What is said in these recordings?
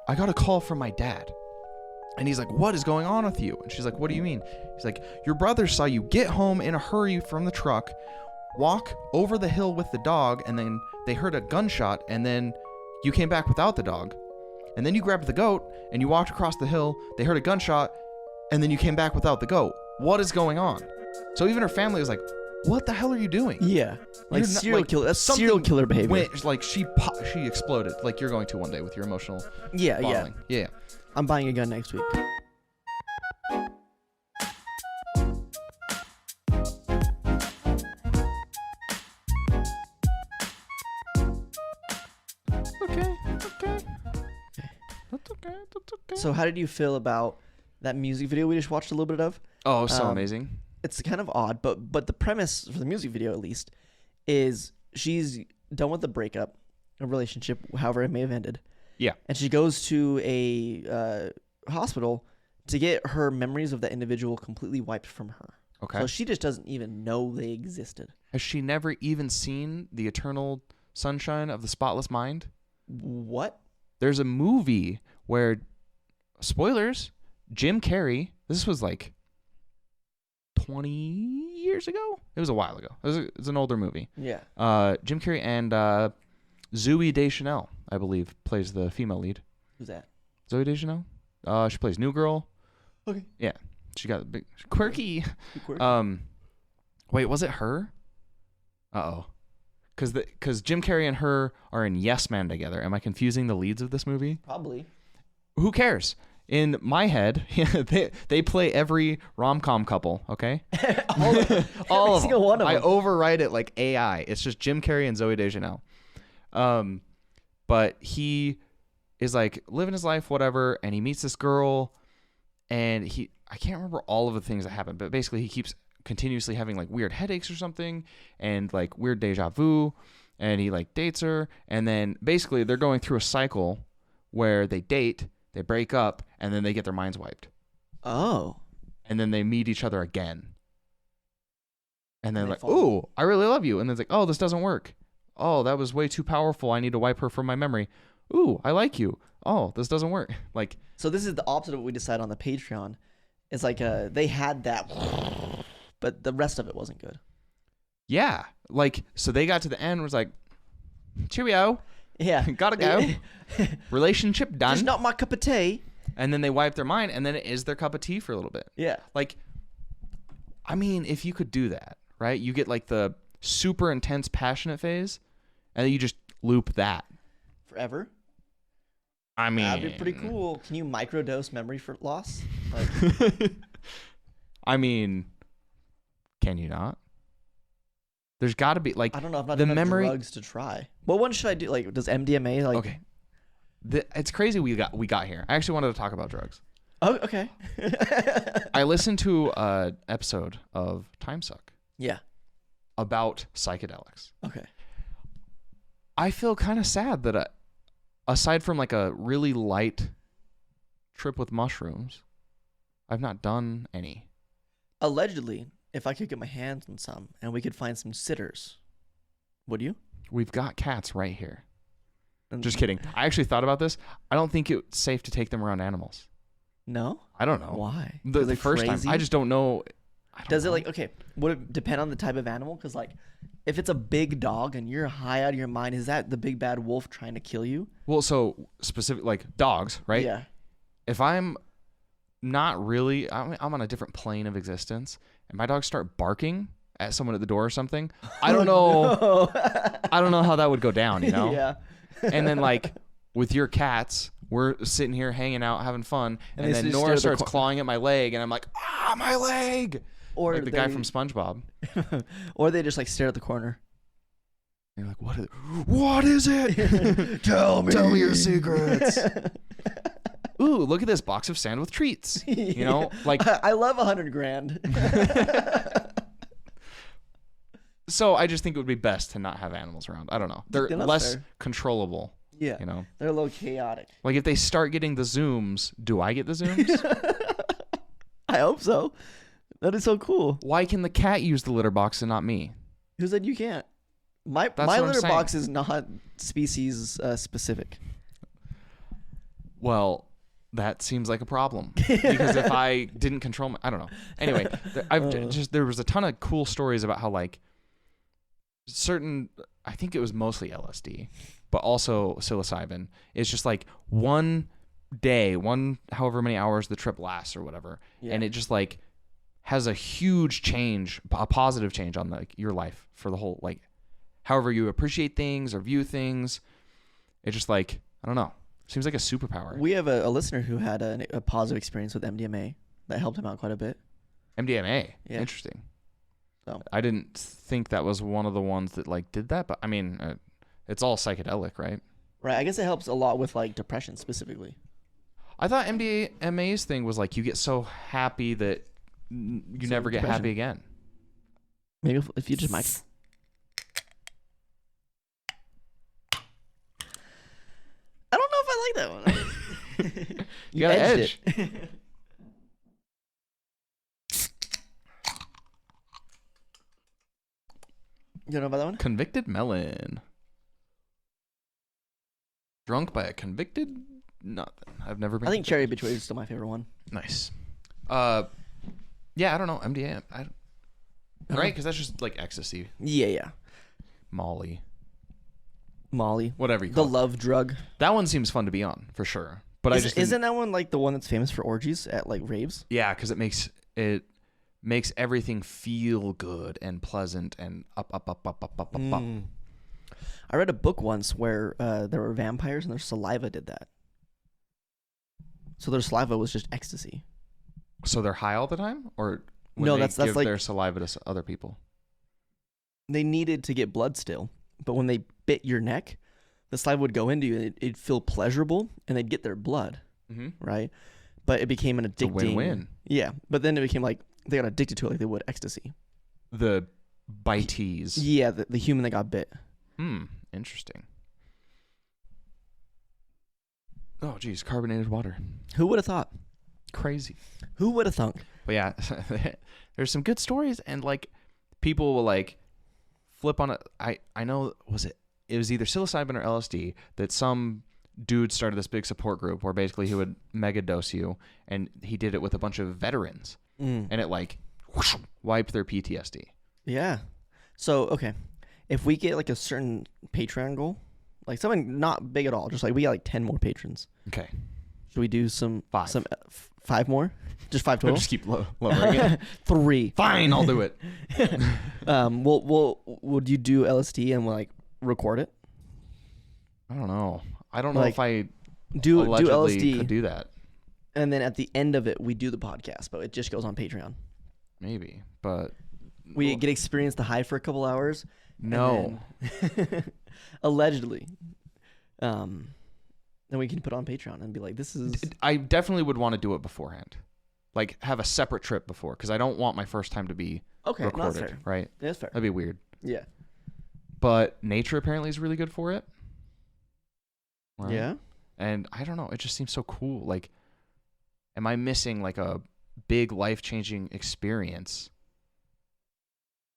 I got a call from my dad. And he's like, what is going on with you? And she's like, what do you mean? He's like, your brother saw you get home in a hurry from the truck, walk over the hill with the dog, and then they heard a gunshot, and then you came back without the dog. And then you grabbed the goat, and you walked across the hill, they heard a gunshot, and then you came back without the goat. What is going on? So even her family was like, what the hell are you doing? Yeah. Like serial killer. That's serial killer behavior. Went, like she exploded, like you're going to one day with your emotional falling. Yeah. I'm buying a gun next week. Okay. That's okay. So how did you feel about that music video we just watched a little bit of? Oh, so amazing. It's kind of odd, but the premise for the music video, at least, is she's done with the breakup, a relationship, however it may have ended. Yeah. And she goes to a hospital to get her memories of that individual completely wiped from her. Okay. So she just doesn't even know they existed. Has she never even seen the eternal sunshine of the spotless mind? What? There's a movie where, spoilers, Jim Carrey, this was like 20 years ago? It was a while ago. It's an older movie. Yeah. Jim Carrey and Zooey Deschanel, I believe, plays the female lead. Who's that? Zooey Deschanel? She plays New Girl. Okay. Yeah. She got a big quirky. Wait, was it her? Uh-oh. Because Jim Carrey and her are in Yes Man together. Am I confusing the leads of this movie? Probably. Who cares? In my head, they play every rom-com couple, okay? all of single one of them. I override it like AI. It's just Jim Carrey and Zooey Deschanel. But he is like living his life, whatever, and he meets this girl, and I can't remember all of the things that happen, but basically he keeps continuously having like weird headaches or something, and like weird deja vu, and he like dates her, and then basically they're going through a cycle where they date, they break up, and then they get their minds wiped. Oh. And then they meet each other again. And then like, ooh, I really love you. And then it's like, oh, this doesn't work. Oh, that was way too powerful. I need to wipe her from my memory. Ooh, I like you. Oh, this doesn't work. Like, so this is the opposite of what we decided on the Patreon. It's like they had that, but the rest of it wasn't good. Yeah. Like, so they got to the end, was like, cheerio. Yeah. Gotta go. Relationship done. Just not my cup of tea. And then they wipe their mind, and then it is their cup of tea for a little bit. Yeah. Like, I mean, if you could do that, right? You get like the super intense passionate phase, and then you just loop that. Forever? I mean, that'd be pretty cool. Can you microdose memory for loss? Like, I mean, can you not? There's got to be like, I don't know. I've not the done memory drugs to try. What one should I do? Like, does MDMA like? Okay, it's crazy we got here. I actually wanted to talk about drugs. Oh, okay. I listened to an episode of Time Suck. Yeah. About psychedelics. Okay. I feel kind of sad that aside from like a really light trip with mushrooms, I've not done any. Allegedly, if I could get my hands on some and we could find some sitters, would you? We've got cats right here. Just kidding. I actually thought about this. I don't think it's safe to take them around animals. No? I don't know. Why? The first crazy? time. I just don't know. Does it like, okay, would it depend on the type of animal? Because like, if it's a big dog and you're high out of your mind, is that the big bad wolf trying to kill you? Well, so specific, like dogs, right? Yeah. If I'm not really, I'm on a different plane of existence, and my dogs start barking at someone at the door or something, I don't know. No. I don't know how that would go down, you know? Yeah. And then like with your cats, we're sitting here hanging out, having fun, and then Nora starts clawing at my leg, and I'm like, my leg! Or like the guy from SpongeBob. Or they just like stare at the corner. And you're like, what is it? Tell me your secrets. Ooh, look at this box of sand with treats. You know, like I love $100,000. So I just think it would be best to not have animals around. I don't know. They're less controllable. Yeah. You know, they're a little chaotic. Like if they start getting the zooms, do I get the zooms? I hope so. That is so cool. Why can the cat use the litter box and not me? Who said you can't? My litter box is not species specific. Well, that seems like a problem because if I didn't control I don't know. Anyway, there was a ton of cool stories about how like certain, I think it was mostly LSD, but also psilocybin. It's just like one day, however many hours the trip lasts or whatever, and it just like has a huge change, a positive change on like your life for the whole, like however you appreciate things or view things. It's just like, I don't know. Seems like a superpower. We have a listener who had a positive experience with MDMA that helped him out quite a bit. MDMA? Yeah. Interesting. So I didn't think that was one of the ones that like did that, but I mean, it's all psychedelic, right? Right. I guess it helps a lot with like depression specifically. I thought MDMA's thing was like you get so happy that you never get happy again. Maybe if you just mic. I don't know if I like that one. You got an edge. You don't know about that one? Convicted melon. Drunk by a convicted nothing. I've never been. I think Cherry Betrayed is still my favorite one. Nice. Yeah, I don't know. MDMA. Right? Because that's just like ecstasy. Yeah. Molly. The Whatever you call it. love drug. That one seems fun to be on, for sure. But isn't that one like the one that's famous for orgies at like raves? Yeah, because it makes everything feel good and pleasant and up. I read a book once where there were vampires and their saliva did that. So their saliva was just ecstasy. So they're high all the time, or no? they That's give like their saliva to other people. They needed to get blood still, but when they bit your neck, the saliva would go into you and it'd feel pleasurable, and they'd get their blood, right? But it became an addicting. It's a win-win. Yeah, but then it became like they got addicted to it like they would ecstasy. The bitees. Yeah, the human that got bit. Interesting. Oh, geez, carbonated water. Who would have thought? Crazy. Who would have thunk? But yeah, there's some good stories, and like people will like flip on it. I know, it was either psilocybin or LSD that some dude started this big support group where basically he would mega dose you, and he did it with a bunch of veterans, and it like whoosh, wiped their PTSD. Yeah. So okay, if we get like a certain Patreon goal, like something not big at all, just like we got like 10 more patrons. Okay. Should we do some 5 more? Just 5 total. Just keep lowering it. 3. Fine, I'll do it. Would you do LSD and like record it? I don't know. I don't know Like, if I do allegedly LSD could do that. and then at the end of it we do the podcast, but it just goes on Patreon. Maybe, but We get experience the high for a couple hours. No. Then, allegedly. Then we can put it on Patreon and be like, this is... I definitely would want to do it beforehand. Like, have a separate trip before, because I don't want my first time to be recorded, that's fair. right? Yeah, that's fair. That'd be weird. Yeah. But nature apparently is really good for it. Right? Yeah? And I don't know. It just seems so cool. Like, am I missing, like, a big life-changing experience?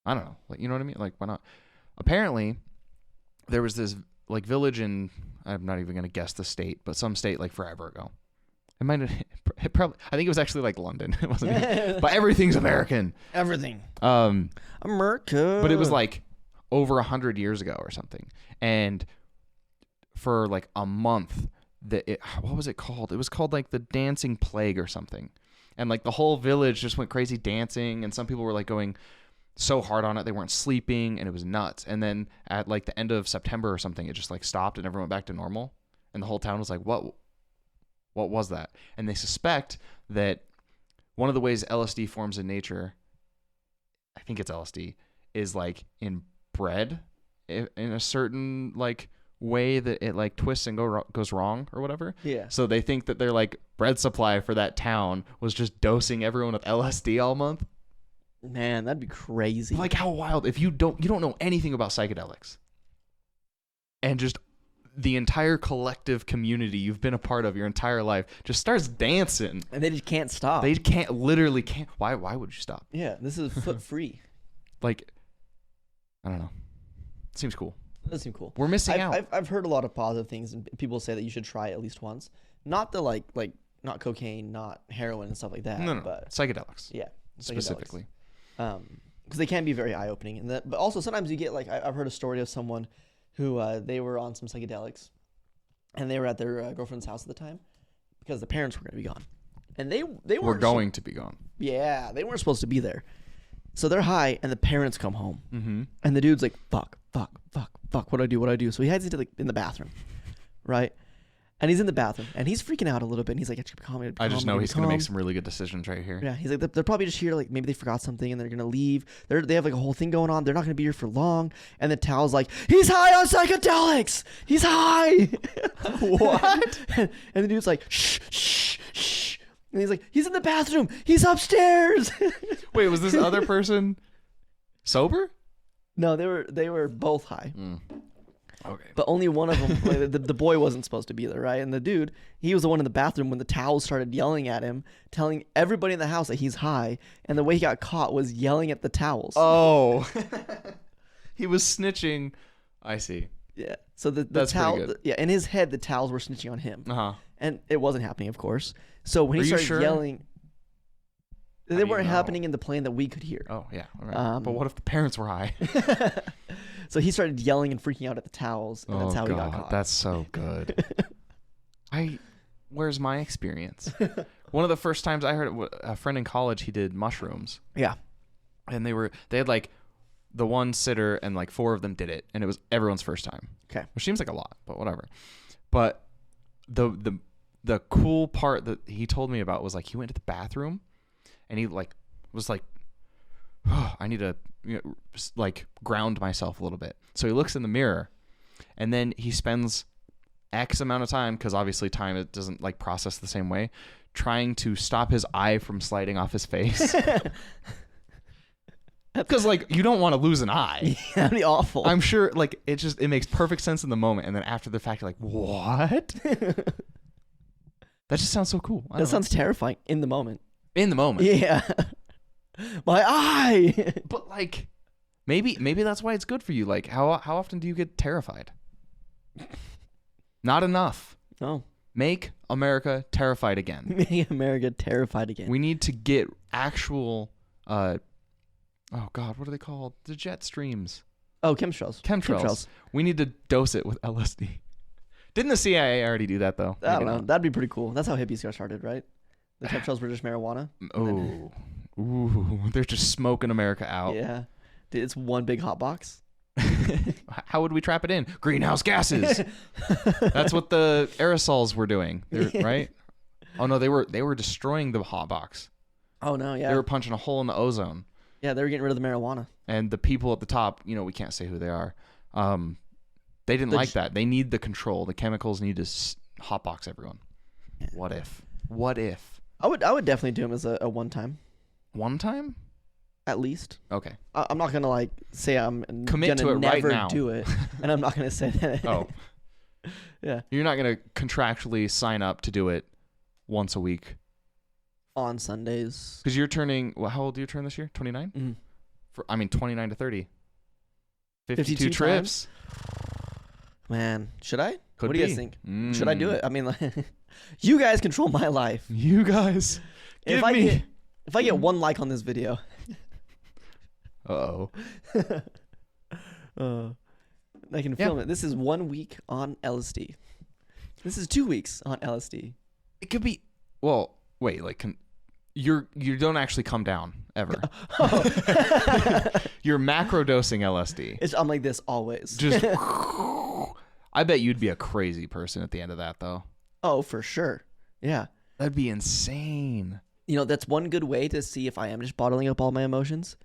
I don't know. Like, you know what I mean? Like, why not? Apparently, there was this, like, village in... I'm not even going to guess the state, but some state, like, forever ago. It might have... Probably... I think it was actually, like, London. It wasn't even, but everything's American. Everything. America. But it was, like, over 100 years ago or something. And for, like, a month... what was it called? It was called like the Dancing Plague or something. And like the whole village just went crazy dancing, and some people were like going so hard on it they weren't sleeping, and it was nuts. And then at like the end of September or something, it just like stopped and everyone went back to normal. And the whole town was like, what was that? And they suspect that one of the ways LSD forms in nature, I think it's LSD, is like in bread in a certain like way that it like twists and goes wrong or whatever. Yeah. So they think that their like bread supply for that town was just dosing everyone with LSD all month. Man, that'd be crazy. Like, how wild if you don't know anything about psychedelics, and just the entire collective community you've been a part of your entire life just starts dancing, and they just can't stop. They literally can't. Why would you stop? Yeah, this is foot free. Like, I don't know. It seems cool. That does seem cool. We're missing out. I've heard a lot of positive things, and people say that you should try it at least once. not the not cocaine, not heroin and stuff like that. No, but psychedelics. yeah, specifically. Because they can be very eye opening, but also sometimes you get like I've heard a story of someone who they were on some psychedelics, and they were at their girlfriend's house at the time because the parents were going to be gone, and they were going to be gone. Yeah, they weren't supposed to be there. So they're high, and the parents come home, and the dude's like, "Fuck, what do I do?" So he hides into in the bathroom, right? And he's in the bathroom, and he's freaking out a little bit. And he's like, I just know he's going to make some really good decisions right here. Yeah, he's like, they're probably just here, like maybe they forgot something, and they're going to leave. They have like a whole thing going on. They're not going to be here for long. And the towel's like, he's high on psychedelics. He's high. What? And the dude's like, shh, shh, shh. And he's like, he's in the bathroom. He's upstairs. Wait, was this other person sober? No, they were both high. Okay. But only one of them, like, the boy wasn't supposed to be there, right? And the dude, he was the one in the bathroom when the towels started yelling at him, telling everybody in the house that he's high. And the way he got caught was yelling at the towels. Oh. He was snitching. I see. Yeah. So the That's towel, pretty good. yeah, in his head, the towels were snitching on him. Uh-huh. And it wasn't happening, of course. So when he started yelling, they weren't happening in the plane that we could hear. Oh, yeah. Right. But what if the parents were high? So he started yelling and freaking out at the towels, and that's how he got caught. That's so good. Where's my experience? One of the first times I heard it, a friend in college, he did mushrooms. Yeah. And they had like the one sitter and like 4 of them did it, and it was everyone's first time. Okay. Which seems like a lot, but whatever. But the cool part that he told me about was like he went to the bathroom and he like was like, oh, I need to like ground myself a little bit. So he looks in the mirror, and then he spends X amount of time, because obviously time, it doesn't like process the same way, trying to stop his eye from sliding off his face. Because like you don't want to lose an eye. That'd be awful. I'm sure like it makes perfect sense in the moment, and then after the fact you're like, what? That just sounds so cool. That sounds terrifying in the moment. In the moment. Yeah. My eye. But like maybe that's why it's good for you. Like how often do you get terrified? Not enough. No. Make America terrified again. Make America terrified again. We need to get actual oh God, what are they called? The jet streams. Oh, chemtrails. We need to dose it with LSD. Didn't the CIA already do that though? I don't know. That'd be pretty cool. That's how hippies got started, right? The chemtrails were just marijuana. Oh. Ooh, they're just smoking America out. Yeah. Dude, it's one big hot box. How would we trap it in? Greenhouse gases. That's what the aerosols were doing, right? Oh no, they were destroying the hot box. Oh no, yeah. They were punching a hole in the ozone. Yeah, they were getting rid of the marijuana. And the people at the top, we can't say who they are. They didn't like that. They need the control. The chemicals need to hotbox everyone. Yeah. What if? I would definitely do them as a one time. One time? At least. Okay. I'm not gonna like say I'm commit to it never right now. Do it, and I'm not gonna say that. Oh. Yeah. You're not gonna contractually sign up to do it once a week. On Sundays. Because you're turning. Well, how old do you turn this year? 29. 29 to 30. 52 trips. Man, should I? Could what do you guys think? Should I do it? I mean, like, you guys control my life. You guys. If I get 1 like on this video. Uh-oh. I can film it. This is 1 week on LSD. This is 2 weeks on LSD. It could be. Well, wait. Like, you don't actually come down ever. You're macro dosing LSD. I'm like this always. Just. I bet you'd be a crazy person at the end of that, though. Oh, for sure. Yeah. That'd be insane. That's one good way to see if I am just bottling up all my emotions.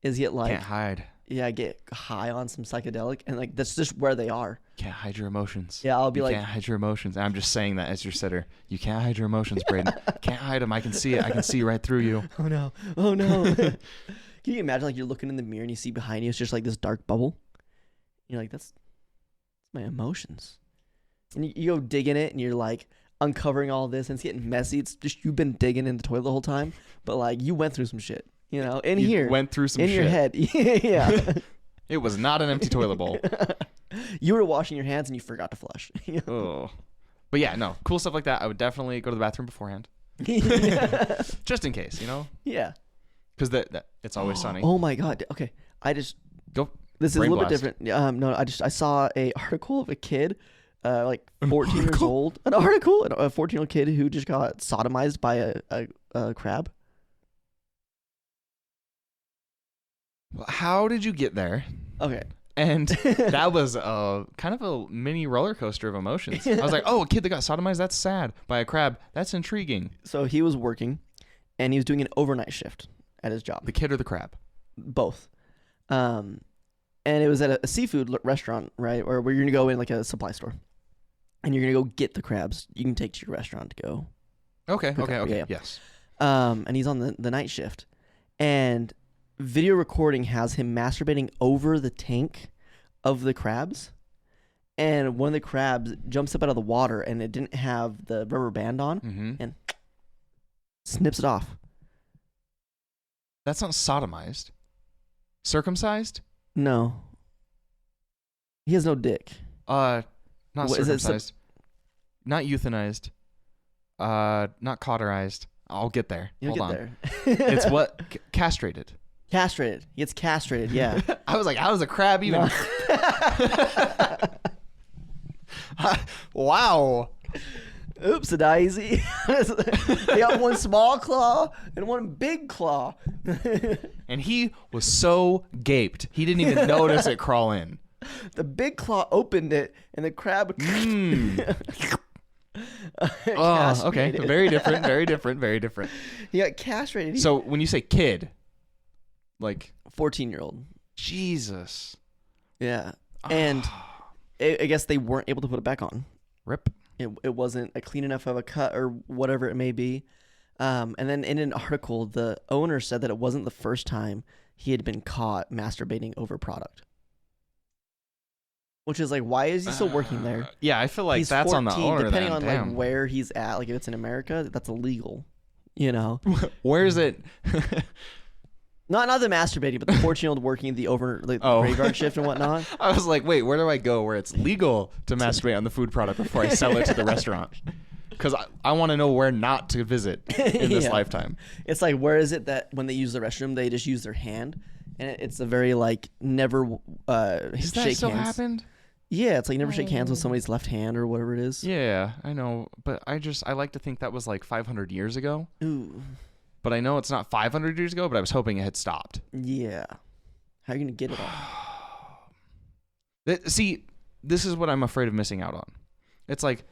Is get like can't hide. Yeah, get high on some psychedelic, and like that's just where they are. Can't hide your emotions. Yeah, I'll be like, can't hide your emotions. I'm just saying that as your sitter. You can't hide your emotions, Braden. Can't hide them. I can see it. I can see right through you. Oh no. Oh no. Can you imagine like you're looking in the mirror and you see behind you it's just like this dark bubble? You're like, that's my emotions. And you go dig in it and you're like uncovering all this and it's getting messy. It's just you've been digging in the toilet the whole time, but like you went through some shit. You went through some shit. In your head. Yeah. It was not an empty toilet bowl. You were washing your hands and you forgot to flush. Oh. But yeah, no, cool stuff like that. I would definitely go to the bathroom beforehand, just in case, you know, Yeah. because that it's always sunny. Oh my god. Okay. Go. This is a Brain little blast. bit different. No, I saw a article of a kid, like 14 years old. An article, a 14-year-old kid who just got sodomized by a crab. How did you get there? Okay. And that was kind of a mini roller coaster of emotions. I was like, oh, a kid that got sodomized, that's sad. By a crab, that's intriguing. So he was working, and he was doing an overnight shift at his job. The kid or the crab? Both. And it was at a seafood restaurant, right? Or where you're going to go in like a supply store. And you're going to go get the crabs. You can take to your restaurant to go. Okay. Yeah. Yes. And he's on the night shift. And video recording has him masturbating over the tank of the crabs. And one of the crabs jumps up out of the water, and it didn't have the rubber band on, and snips it off. That's not sodomized. Circumcised? No. He has no dick. Not What, is it circumcised. Not euthanized. Not cauterized. I'll get there. You'll Hold get on. there. It's what? Castrated. Castrated. He gets castrated, yeah. I was like, how does a crab even? No. Wow. Oops, a daisy. They got one small claw and one big claw. And he was so gaped. He didn't even notice it crawl in. The big claw opened it, and the crab. Oh, okay. Very different. Very different. Very different. He got castrated. So when you say kid, like 14-year-old. Jesus. Yeah. And I guess they weren't able to put it back on. Rip. It wasn't a clean enough of a cut or whatever it may be. And then in an article, the owner said that it wasn't the first time he had been caught masturbating over product. Which is like, why is he still working there? Yeah, I feel like He's that's 14, on the owner. depending then. on Damn. like where he's at. Like if it's in America, that's illegal. You know, Where is it? not the masturbating, but the 14-year-old working the graveyard shift and whatnot. I was like, wait, where do I go where it's legal to masturbate on the food product before I sell it to the restaurant? Because I want to know where not to visit in this Yeah. lifetime. It's like, where is it that when they use the restroom, they just use their hand, and it's a very like never Has that shake still hands. happened? Yeah, it's like never shake hands with somebody's left hand or whatever it is. Yeah, I know, but I like to think that was like 500 years ago. Ooh. But I know it's not 500 years ago, but I was hoping it had stopped. Yeah. How are you gonna get it all? See, this is what I'm afraid of missing out on. It's like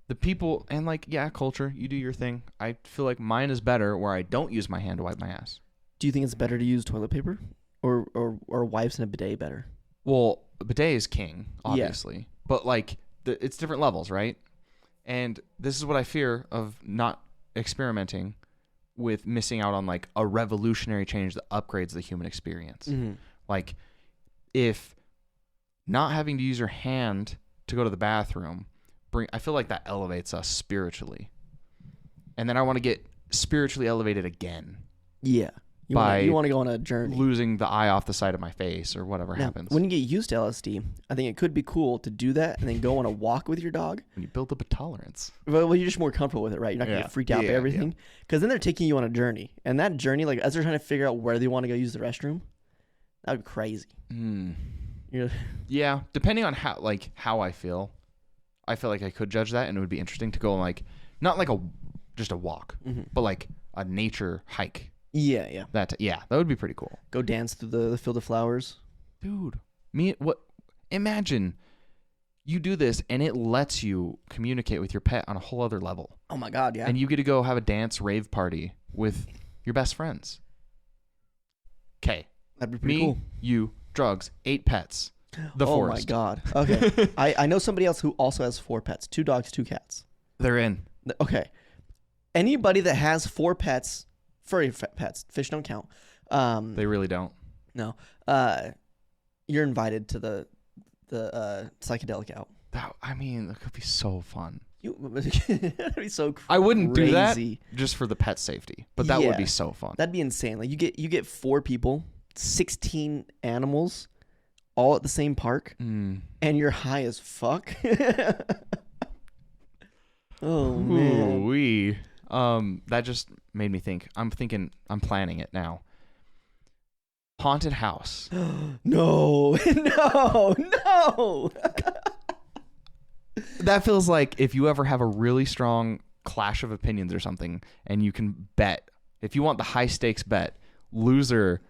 the people and like, yeah, culture, you do your thing. I feel like mine is better where I don't use my hand to wipe my ass. Do you think it's better to use toilet paper, or wipes in a bidet better? Well, a bidet is king, obviously. But like it's different levels, right? And this is what I fear of not experimenting with missing out on like a revolutionary change that upgrades the human experience. Mm-hmm. Like if not having to use your hand to go to the bathroom, I feel like that elevates us spiritually. And then I want to get spiritually elevated again. Yeah. You want to go on a journey. Losing the eye off the side of my face or whatever Now, happens. when you get used to LSD, I think it could be cool to do that and then go on a walk with your dog. When you build up a tolerance. Well, you're just more comfortable with it, right? You're not going to get freaked out by everything. Because then they're taking you on a journey. And that journey, like as they're trying to figure out where they want to go use the restroom, that would be crazy. Yeah, depending on how I feel like I could judge that, and it would be interesting to go on like not like just a walk, but like a nature hike. Yeah. That would be pretty cool. Go dance through the field of flowers. Dude, imagine you do this and it lets you communicate with your pet on a whole other level. Oh my God, yeah. And you get to go have a dance rave party with your best friends. Okay. That'd be pretty cool. You, drugs, 8 pets. The forest. Oh my God. Okay. I know somebody else who also has 4 pets. 2 dogs, 2 cats. They're in. Okay. Anybody that has 4 pets, furry pets, fish don't count. They really don't. No. You're invited to the psychedelic out. That could be so fun. That'd be so crazy. I wouldn't do that just for the pet safety, but that would be so fun. That'd be insane. Like you get 4 people, 16 animals, all at the same park, and you're high as fuck. Oh man. Ooh-wee. That just made me think. I'm planning it now. Haunted house. No. No. That feels like if you ever have a really strong clash of opinions or something, and you can bet. If you want the high stakes bet, loser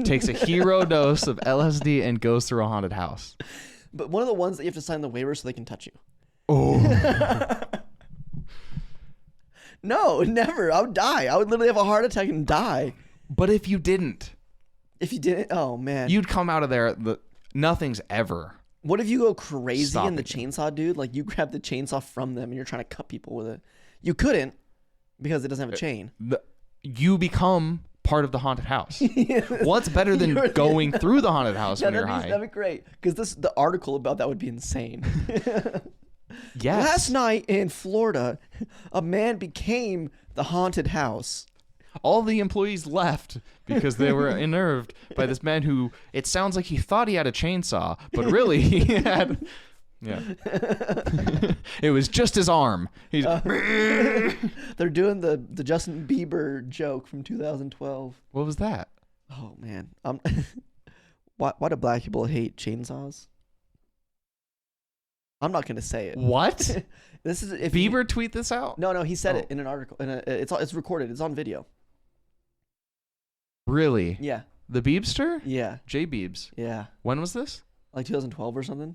takes a hero dose of LSD and goes through a haunted house. But one of the ones that you have to sign the waiver so they can touch you. Oh. No, never. I would die. I would literally have a heart attack and die. But if you didn't, If you didn't, oh man. you'd come out of there. Nothing's ever. What if you go crazy Stop in the it. chainsaw, dude? Like you grab the chainsaw from them and you're trying to cut people with it. You couldn't because it doesn't have a chain. You become part of the haunted house. What's better than You're- going through the haunted house when you're high? That'd be great. Because the article about that would be insane. Yes. Last night in Florida, a man became the haunted house. All the employees left because they were unnerved by this man who, it sounds like he thought he had a chainsaw, but really he had, yeah. It was just his arm. He's They're doing the Justin Bieber joke from 2012. What was that? Oh man, why do black people hate chainsaws? I'm not gonna say it. What? This is if Bieber tweet this out? No, he said Oh. it in an article. It's recorded. It's on video. Really? Yeah, The Biebster? yeah, J Biebs. yeah. When was this? Like 2012 or something.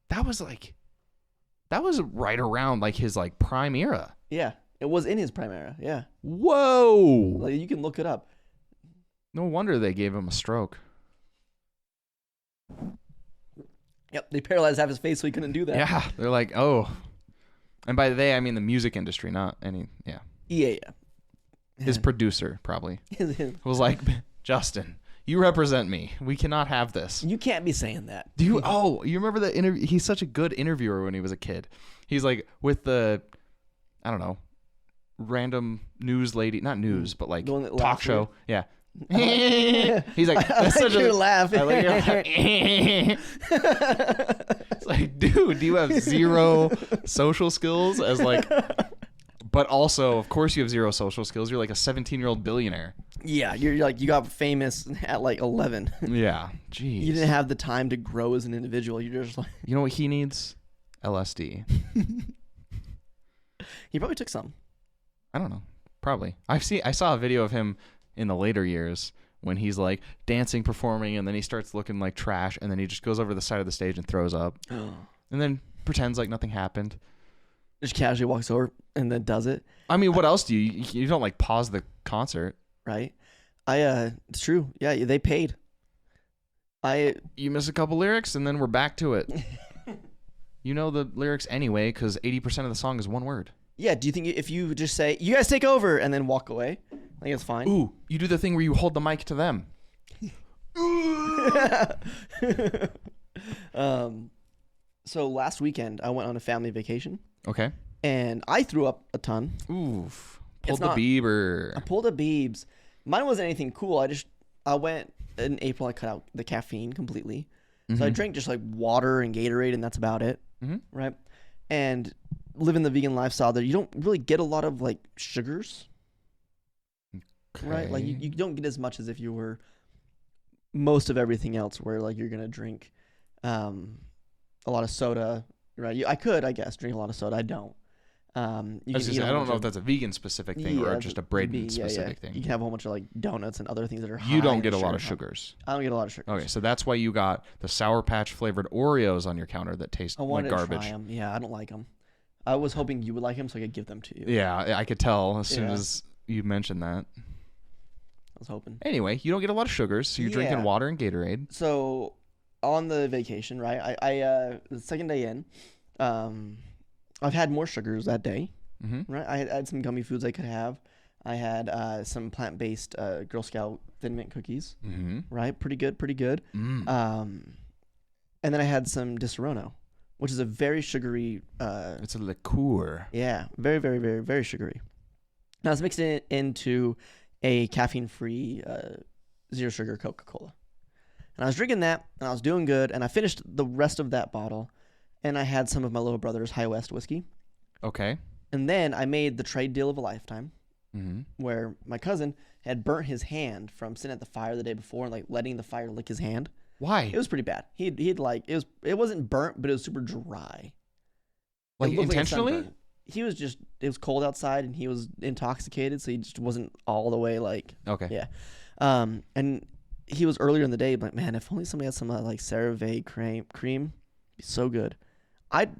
That was right around like his like prime era. Yeah, it was in his prime era. Yeah, Whoa. like you can look it up. No wonder they gave him a stroke. Yep, they paralyzed half his face so he couldn't do that. Yeah. They're like, oh. And by they, I mean the music industry, not any, yeah. Yeah. His producer probably Yeah. was like, Justin, you represent me. We cannot have this. You can't be saying that. Do you? Oh, you remember the interview? He's such a good interviewer when he was a kid. He's like with the, I don't know, random news lady, not news, but like The one that talk laughs show. weird? Yeah. He's like, I that's like such your a laugh. I like your laugh. It's like, dude, do you have zero social skills as like, but also, of course, you have zero social skills. You're like a 17-year-old billionaire. Yeah, you're like you got famous at like 11. Yeah. Jeez. You didn't have the time to grow as an individual. You're just like You know what he needs? LSD. he probably took some. I don't know. Probably. I saw a video of him in the later years when he's like dancing, performing, and then he starts looking like trash, and then he just goes over to the side of the stage and throws up, and then pretends like nothing happened. Just casually walks over and then does it. I mean, what else do you don't like pause the concert? Right? It's true. Yeah, they paid. You miss a couple lyrics, and then we're back to it. You know the lyrics anyway, because 80% of the song is one word. Yeah. Do you think if you just say you guys take over and then walk away, I think it's fine. Ooh, you do the thing where you hold the mic to them. So last weekend I went on a family vacation Okay. and I threw up a ton. Oof. It's Pulled the not- Bieber. I pulled a Biebs. Mine wasn't anything cool. I went in April. I cut out the caffeine completely. So I drank just like water and Gatorade, and that's about it. Mhm. Right. And living the vegan lifestyle there, you don't really get a lot of like sugars. Right. Like Okay. you don't get as much as if you were most of everything else where like you're going to drink a lot of soda. Right. I could, I guess, drink a lot of soda. I don't. You I can was just eat a saying, I whole don't bunch know if of- that's a vegan specific thing or just a Braden specific You thing. can have a whole bunch of like donuts and other things that are high You don't in get a lot of sugar. sugars. I don't get a lot of sugar. Okay, so that's why you got the Sour Patch flavored Oreos on your counter that taste I like wanted to garbage. try them. Yeah, I don't like them. I was hoping you would like them so I could give them to you. Yeah, I could tell as soon Yeah. as you mentioned that. I was hoping. Anyway, you don't get a lot of sugars, so you're drinking Yeah. water and Gatorade. So on the vacation, right? I the second day in, I've had more sugars that day. Mm-hmm. Right? I had some gummy foods I could have. I had some plant-based Girl Scout Thin Mint cookies. Mm-hmm. Right? Pretty good. Pretty good. Mm. And then I had some Disaronno, which is a very sugary. It's a liqueur. Yeah, very, very, very, very sugary. Now I was mixing it into a caffeine-free zero sugar Coca-Cola, and I was drinking that, and I was doing good, and I finished the rest of that bottle, and I had some of my little brother's High West whiskey. Okay. And then I made the trade deal of a lifetime, Mm-hmm. where my cousin had burnt his hand from sitting at the fire the day before and like letting the fire lick his hand. Why? It was pretty bad. He'd like it wasn't burnt, but it was super dry. Like It looked intentionally? a sunburn. He was just, it was cold outside and he was intoxicated, so he just wasn't all the way like, Okay. yeah. And he was earlier in the day, but man, if only somebody had some like CeraVe cream, it'd be so good.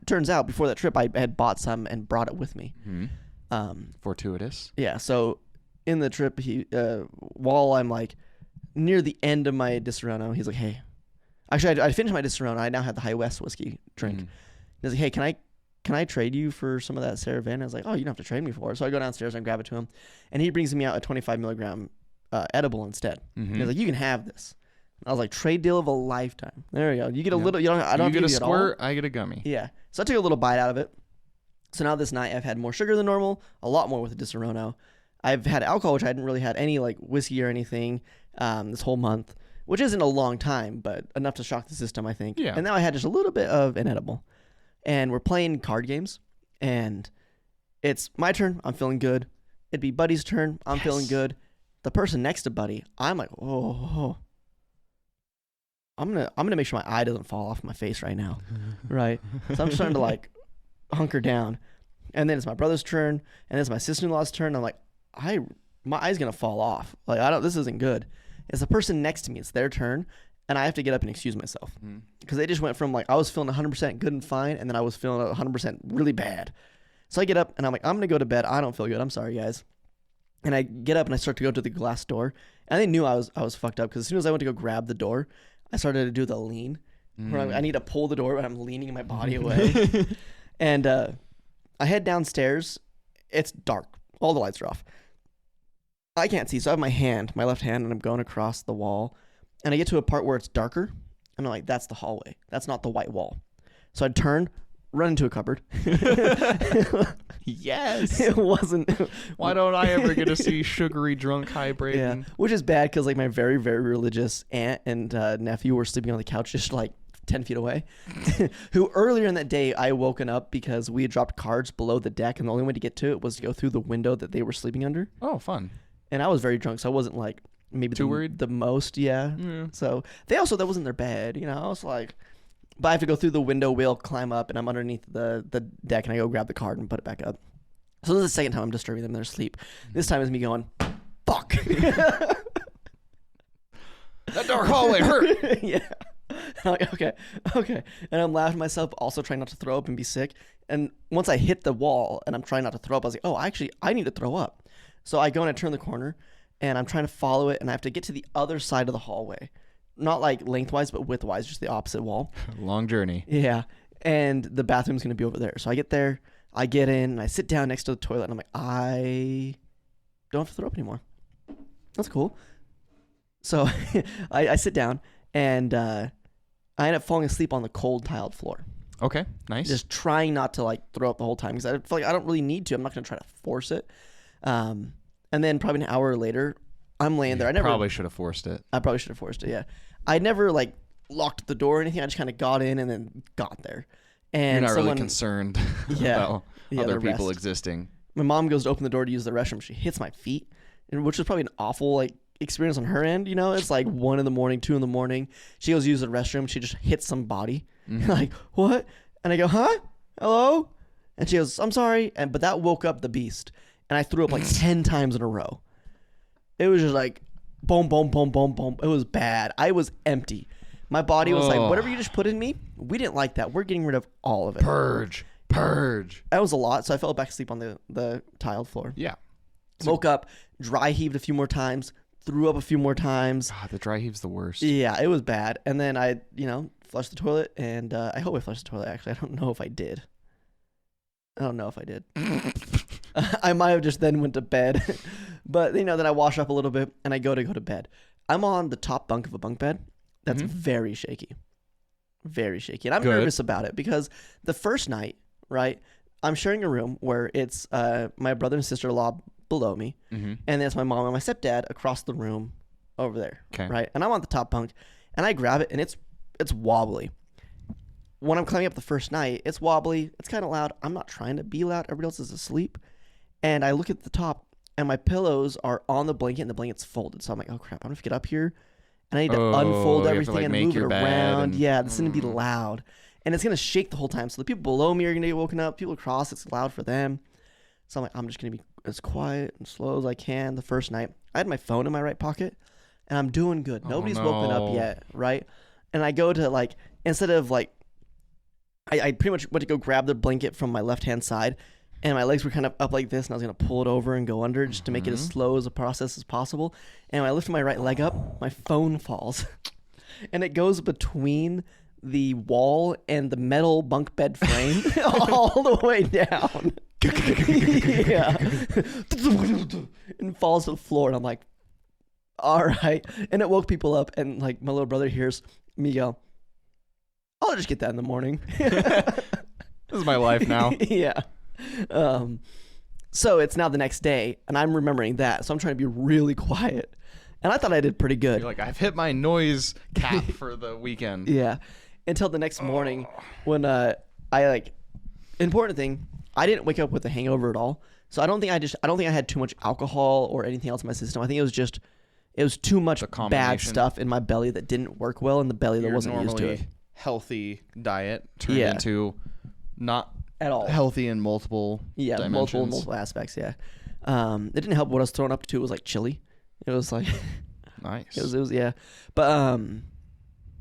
Turns out before that trip, I had bought some and brought it with me. Mm-hmm. Fortuitous. Yeah. So in the trip, while I'm like near the end of my Disaronno, he's like, hey, actually, I finished my Disaronno. I now had the High West whiskey drink. Mm-hmm. He's like, hey, can I trade you for some of that CeraVe? And I was like, oh, you don't have to trade me for it. So I go downstairs and grab it to him, and he brings me out a 25 milligram edible instead. Mm-hmm. He's like, you can have this. I was like, trade deal of a lifetime. There we go. You get a Yeah. little. I don't. You get a have to give you it all. squirt, I get a gummy. Yeah. So I took a little bite out of it. So now this night I've had more sugar than normal, a lot more with the Disaronno. I've had alcohol, which I hadn't really had any like whiskey or anything this whole month, which isn't a long time, but enough to shock the system, I think. Yeah. And now I had just a little bit of an edible. And we're playing card games, and it's my turn. I'm feeling good. It'd be Buddy's turn. I'm feeling good. The person next to Buddy, I'm like, oh. I'm gonna make sure my eye doesn't fall off my face right now, right? So I'm starting to like hunker down, and then it's my brother's turn, and then it's my sister-in-law's turn. I'm like, my eye's gonna fall off. Like this isn't good. It's the person next to me. It's their turn, and I have to get up and excuse myself because they just went from like I was feeling 100% good and fine, and then I was feeling 100% really bad. So I get up and I'm like, I'm gonna go to bed. I don't feel good. I'm sorry, guys. And I get up and I start to go to the glass door, and they knew I was fucked up because as soon as I went to go grab the door, I started to do the lean, where I need to pull the door, but I'm leaning my body away. And I head downstairs. It's dark. All the lights are off. I can't see, so I have my left hand, and I'm going across the wall. And I get to a part where it's darker, and I'm like, that's the hallway. That's not the white wall. So I turn, run into a cupboard. Yes. It wasn't. Why don't I ever get to see sugary drunk high Yeah, Braden? which is bad because like my very, very religious aunt and nephew were sleeping on the couch just like 10 feet away. Who earlier in that day I woken up because we had dropped cards below the deck, and the only way to get to it was to go through the window that they were sleeping under. Oh, fun. And I was very drunk, so I wasn't like maybe Too worried? the most. Yeah. So that wasn't their bed, you know. I was like, but I have to go through the window wheel, climb up, and I'm underneath the deck, and I go grab the card and put it back up. So this is the second time I'm disturbing them in their sleep. This time is me going, fuck. That dark hallway hurt. Yeah. I'm like, okay. And I'm laughing at myself, also trying not to throw up and be sick. And once I hit the wall and I'm trying not to throw up, I was like, oh, actually, I need to throw up. So I go and I turn the corner, and I'm trying to follow it, and I have to get to the other side of the hallway. Not like lengthwise, but widthwise, just the opposite wall. Long journey. Yeah. And the bathroom's going to be over there. So I get there, I get in, and I sit down next to the toilet, and I'm like, I don't have to throw up anymore. That's cool. So I sit down, and I end up falling asleep on the cold tiled floor. Okay, nice. Just trying not to like throw up the whole time because I feel like I don't really need to. I'm not going to try to force it. And then probably an hour later, I'm laying there. I probably should have forced it. I probably should have forced it, yeah. I never like locked the door or anything. I just kind of got in and then got there. And You're not really concerned about other people rest. Existing. My mom goes to open the door to use the restroom. She hits my feet, which is probably an awful like experience on her end. You know, it's like 1 a.m, 2 a.m. She goes to use the restroom. She just hits somebody. Like, what? And I go, huh? Hello? And she goes, I'm sorry. But that woke up the beast. And I threw up like 10 times in a row. It was just like, boom, boom, boom, boom, boom. It was bad. I was empty. My body was like, whatever you just put in me, we didn't like that. We're getting rid of all of it. Purge. That was a lot. So I fell back asleep on the tiled floor. Yeah. Woke up, dry heaved a few more times, threw up a few more times. God, the dry heave's the worst. Yeah, it was bad. And then I, flushed the toilet, and I hope I flushed the toilet, actually. I don't know if I did. I might have just then went to bed. But, then I wash up a little bit, and I go to bed. I'm on the top bunk of a bunk bed. That's very shaky. Very shaky. And I'm nervous about it because the first night, right, I'm sharing a room where it's my brother and sister-in-law below me, and then it's my mom and my stepdad across the room over there, right? And I'm on the top bunk, and I grab it, and it's wobbly. when I'm climbing up the first night, it's wobbly. It's kind of loud. I'm not trying to be loud. Everybody else is asleep. And I look at the top, and my pillows are on the blanket, and the blanket's folded. So I'm like, oh, crap. I'm going to get up here, and I need to unfold everything and move it around. Yeah, this is going to be loud. And it's going to shake the whole time. So the people below me are going to get woken up. People across, it's loud for them. So I'm like, I'm just going to be as quiet and slow as I can the first night. I had my phone in my right pocket, and I'm doing good. Nobody's woken up yet, right? And I go to, like, instead of, like, I pretty much went to go grab the blanket from my left-hand side, and my legs were kind of up like this, and I was going to pull it over and go under just to make it as slow as a process as possible. And when I lift my right leg up, my phone falls. And it goes between the wall and the metal bunk bed frame all the way down. Yeah. And falls to the floor, and I'm like, all right. And it woke people up, and like my little brother hears me go, I'll just get that in the morning. This is my life now. Yeah. So it's now the next day, and I'm remembering that, so I'm trying to be really quiet. And I thought I did pretty good. You're like, I've hit my noise cap for the weekend. Yeah. Until the next morning when I like, important thing, I didn't wake up with a hangover at all. So I don't think I had too much alcohol or anything else in my system. I think it was too much bad stuff in my belly that didn't work well in the belly that wasn't used to it. Healthy diet turned into not at all healthy in multiple dimensions. multiple aspects. Yeah. It didn't help what I was throwing up to. It was like chili. It was like nice. It was yeah. But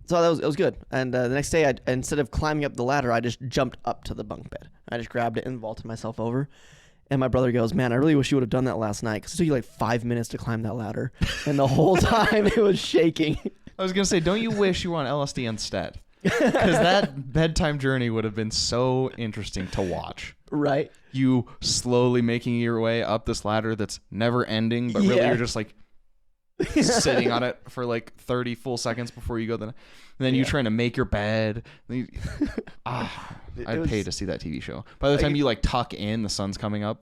so it was good. And the next day, instead of climbing up the ladder, I just jumped up to the bunk bed. I just grabbed it and vaulted myself over. And my brother goes, man, I really wish you would have done that last night, because it took you like 5 minutes to climb that ladder. And the whole time it was shaking. I was going to say, don't you wish you were on LSD instead? Because that bedtime journey would have been so interesting to watch. Right. You slowly making your way up this ladder that's never ending, but really you're just like sitting on it for like 30 full seconds before you go. And then you trying to make your bed. I'd pay to see that TV show. By the time you like tuck in, the sun's coming up.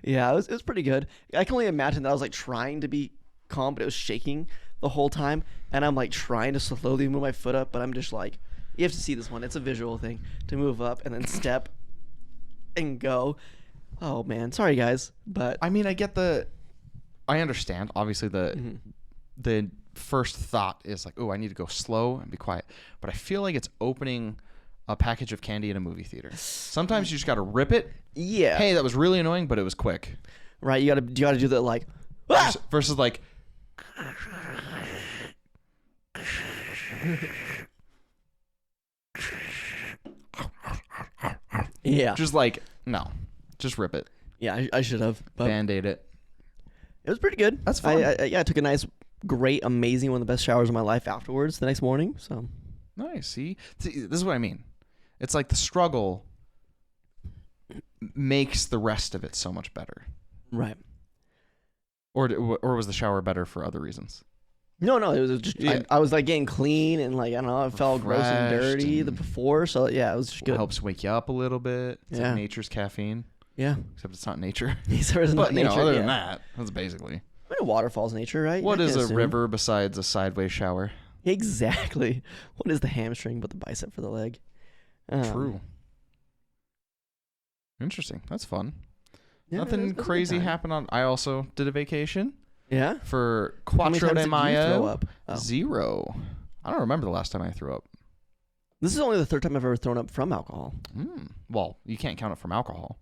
Yeah, it was pretty good. I can only imagine that I was like trying to be calm, but it was shaking the whole time. And I'm like trying to slowly move my foot up, but I'm just like, you have to see this one. It's a visual thing to move up and then step and go. Oh man, sorry guys, but I mean, I understand. Obviously, the first thought is like, oh, I need to go slow and be quiet. But I feel like it's opening a package of candy in a movie theater. Sometimes you just got to rip it. Yeah. Hey, that was really annoying, but it was quick. Right. You gotta do that like versus like. Yeah. Just like, no. Just rip it. Yeah, I should have. Band-aid it. It was pretty good. That's fun. I took a nice, great, amazing, one of the best showers of my life afterwards the next morning. So nice. See, this is what I mean. It's like the struggle makes the rest of it so much better. Right. Or was the shower better for other reasons? No, it was just I was like getting clean and like I don't know, I felt gross and dirty the before. So yeah, it was just good. It helps wake you up a little bit. It's like nature's caffeine. Yeah. Except it's not nature. But nature, other than that, that's basically. I mean, waterfall's nature, right? What is a river besides a sideways shower? Exactly. What is the hamstring but the bicep for the leg? True. Interesting. That's fun. Yeah, Nothing crazy happened on. I also did a vacation. Yeah. For Quattro de Mayo. Oh. 0. I don't remember the last time I threw up. This is only the third time I've ever thrown up from alcohol. Well, you can't count it from alcohol.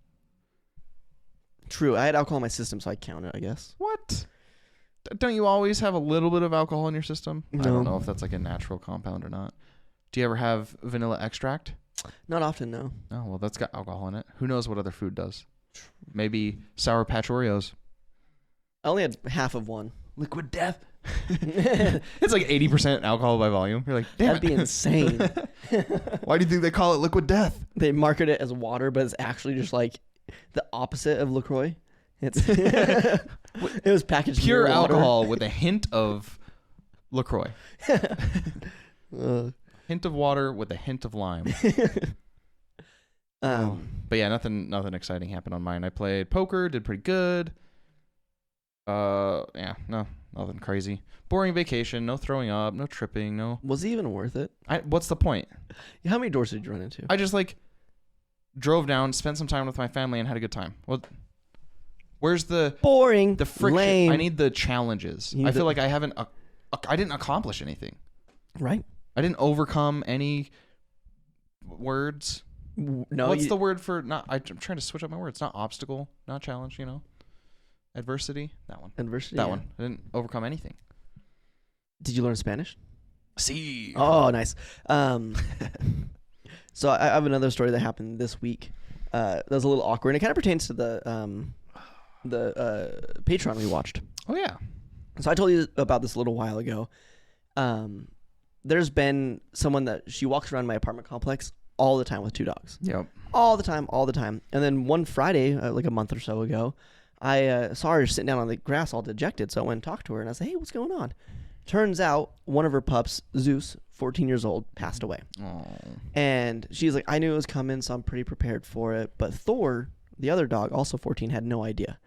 True. I had alcohol in my system, so I count it, I guess. What? Don't you always have a little bit of alcohol in your system? No. I don't know if that's like a natural compound or not. Do you ever have vanilla extract? Not often, no. Oh, well, that's got alcohol in it. Who knows what other food does? Maybe Sour Patch Oreos. I only had half of one. Liquid death. It's like 80% alcohol by volume. You're like, damn That'd be insane. Why do you think they call it liquid death? They market it as water, but it's actually just like the opposite of LaCroix. It was packaged pure near water. alcohol with a hint of LaCroix. Hint of water with a hint of lime. But yeah, nothing exciting happened on mine. I played poker, did pretty good. Yeah, no, nothing crazy. Boring vacation, no throwing up, no tripping, no. Was it even worth it? What's the point? How many doors did you run into? I just like drove down, spent some time with my family, and had a good time. Well, where's the Boring. the friction? Lame. I need the challenges. I feel like I haven't. I didn't accomplish anything. Right. I didn't overcome any words. No. What's the word for not? I'm trying to switch up my words. Not obstacle, not challenge. Adversity. That one. Adversity. That one. I didn't overcome anything. Did you learn Spanish? See. Oh, nice. So I have another story that happened this week. That was a little awkward, and it kind of pertains to the Patreon we watched. Oh yeah. So I told you about this a little while ago. There's been someone that she walks around my apartment complex all the time with 2 dogs. Yep. All the time. And then one Friday, like a month or so ago, I saw her sitting down on the grass all dejected. So I went and talked to her, and I said, hey, what's going on? Turns out one of her pups, Zeus, 14 years old, passed away. Oh. And she's like, I knew it was coming, so I'm pretty prepared for it. But Thor, the other dog, also 14, had no idea.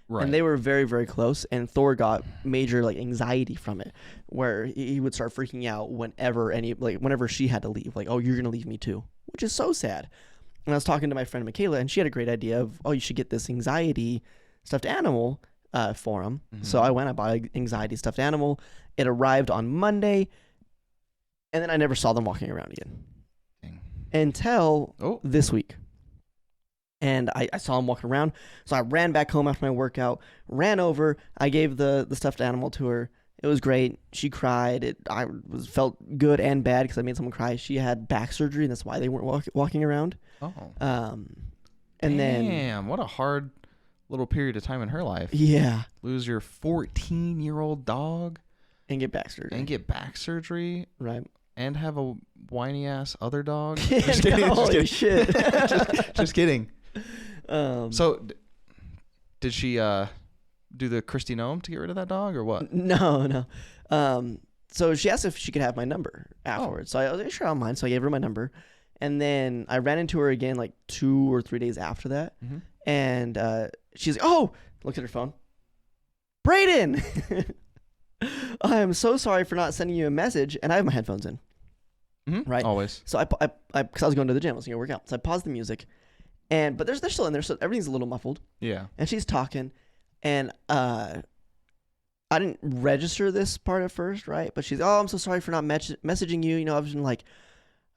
Right. And they were very, very close. And Thor got major anxiety from it, where he would start freaking out whenever she had to leave. Like, oh, you're gonna leave me too, which is so sad. And I was talking to my friend Michaela, and she had a great idea of, oh, you should get this anxiety stuffed animal for him. Mm-hmm. So I went, I bought an anxiety stuffed animal. It arrived on Monday, and then I never saw them walking around again. Dang. Until this week. And I saw him walking around, so I ran back home after my workout, ran over, I gave the stuffed animal to her. It was great. She cried. I felt good and bad because I made someone cry. She had back surgery, and that's why they weren't walking around. Oh. And Damn, what a hard little period of time in her life. Yeah. Lose your 14-year-old dog. And get back surgery. Right. Right. And have a whiny ass other dog. Just kidding. Holy shit. just kidding. So, did she do the Christy Gnome to get rid of that dog, or what? No. So she asked if she could have my number afterwards. So I was like, sure, I don't mind. So I gave her my number, and then I ran into her again 2 or 3 days after that, mm-hmm. and she's like, "Oh," looked at her phone. Brayden, I am so sorry for not sending you a message, and I have my headphones in. Mm-hmm. Right. Always. So because I was going to the gym, I was going to work out. So I paused the music, but they're still in there, so everything's a little muffled. Yeah. And she's talking, and I didn't register this part at first, right? But she's, "Oh, I'm so sorry for not messaging you. I've been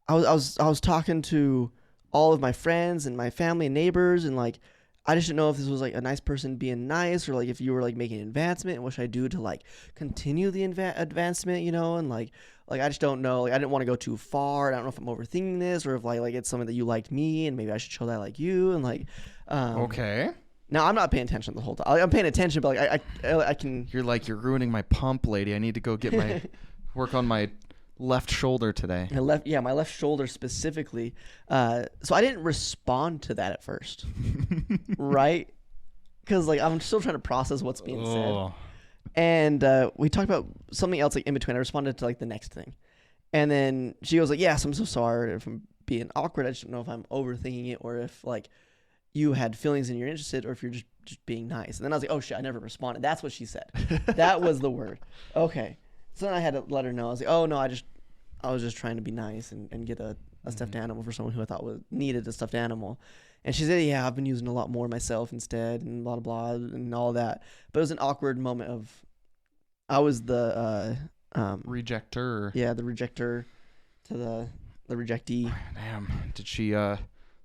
I was talking to all of my friends and my family and neighbors, and I just didn't know if this was a nice person being nice, or if you were making an advancement, and what should I do to continue the advancement, and I just don't know. I didn't want to go too far. I don't know if I'm overthinking this, or if it's something that you liked me, and maybe I should show that I like you, and okay. Now I'm not paying attention the whole time. I'm paying attention, but I can. You're ruining my pump, lady. I need to go get my work on my left shoulder today. My left shoulder specifically. So I didn't respond to that at first, right? Because I'm still trying to process what's being said. And we talked about something else in between. I responded to the next thing, and then she goes "Yes, I'm so sorry if I'm being awkward. I just don't know if I'm overthinking it, or if you had feelings and you're interested, or if you're just being nice." And then I was like, "Oh shit, I never responded." That's what she said. That was the word. Okay. So then I had to let her know. I was like, "Oh no, I was just trying to be nice and get a stuffed animal for someone who I thought needed a stuffed animal." And she said, "Yeah, I've been using a lot more myself instead, and blah blah blah and all that." But it was an awkward moment of, I was the rejector. Yeah, the rejector to the rejectee. Damn. Did she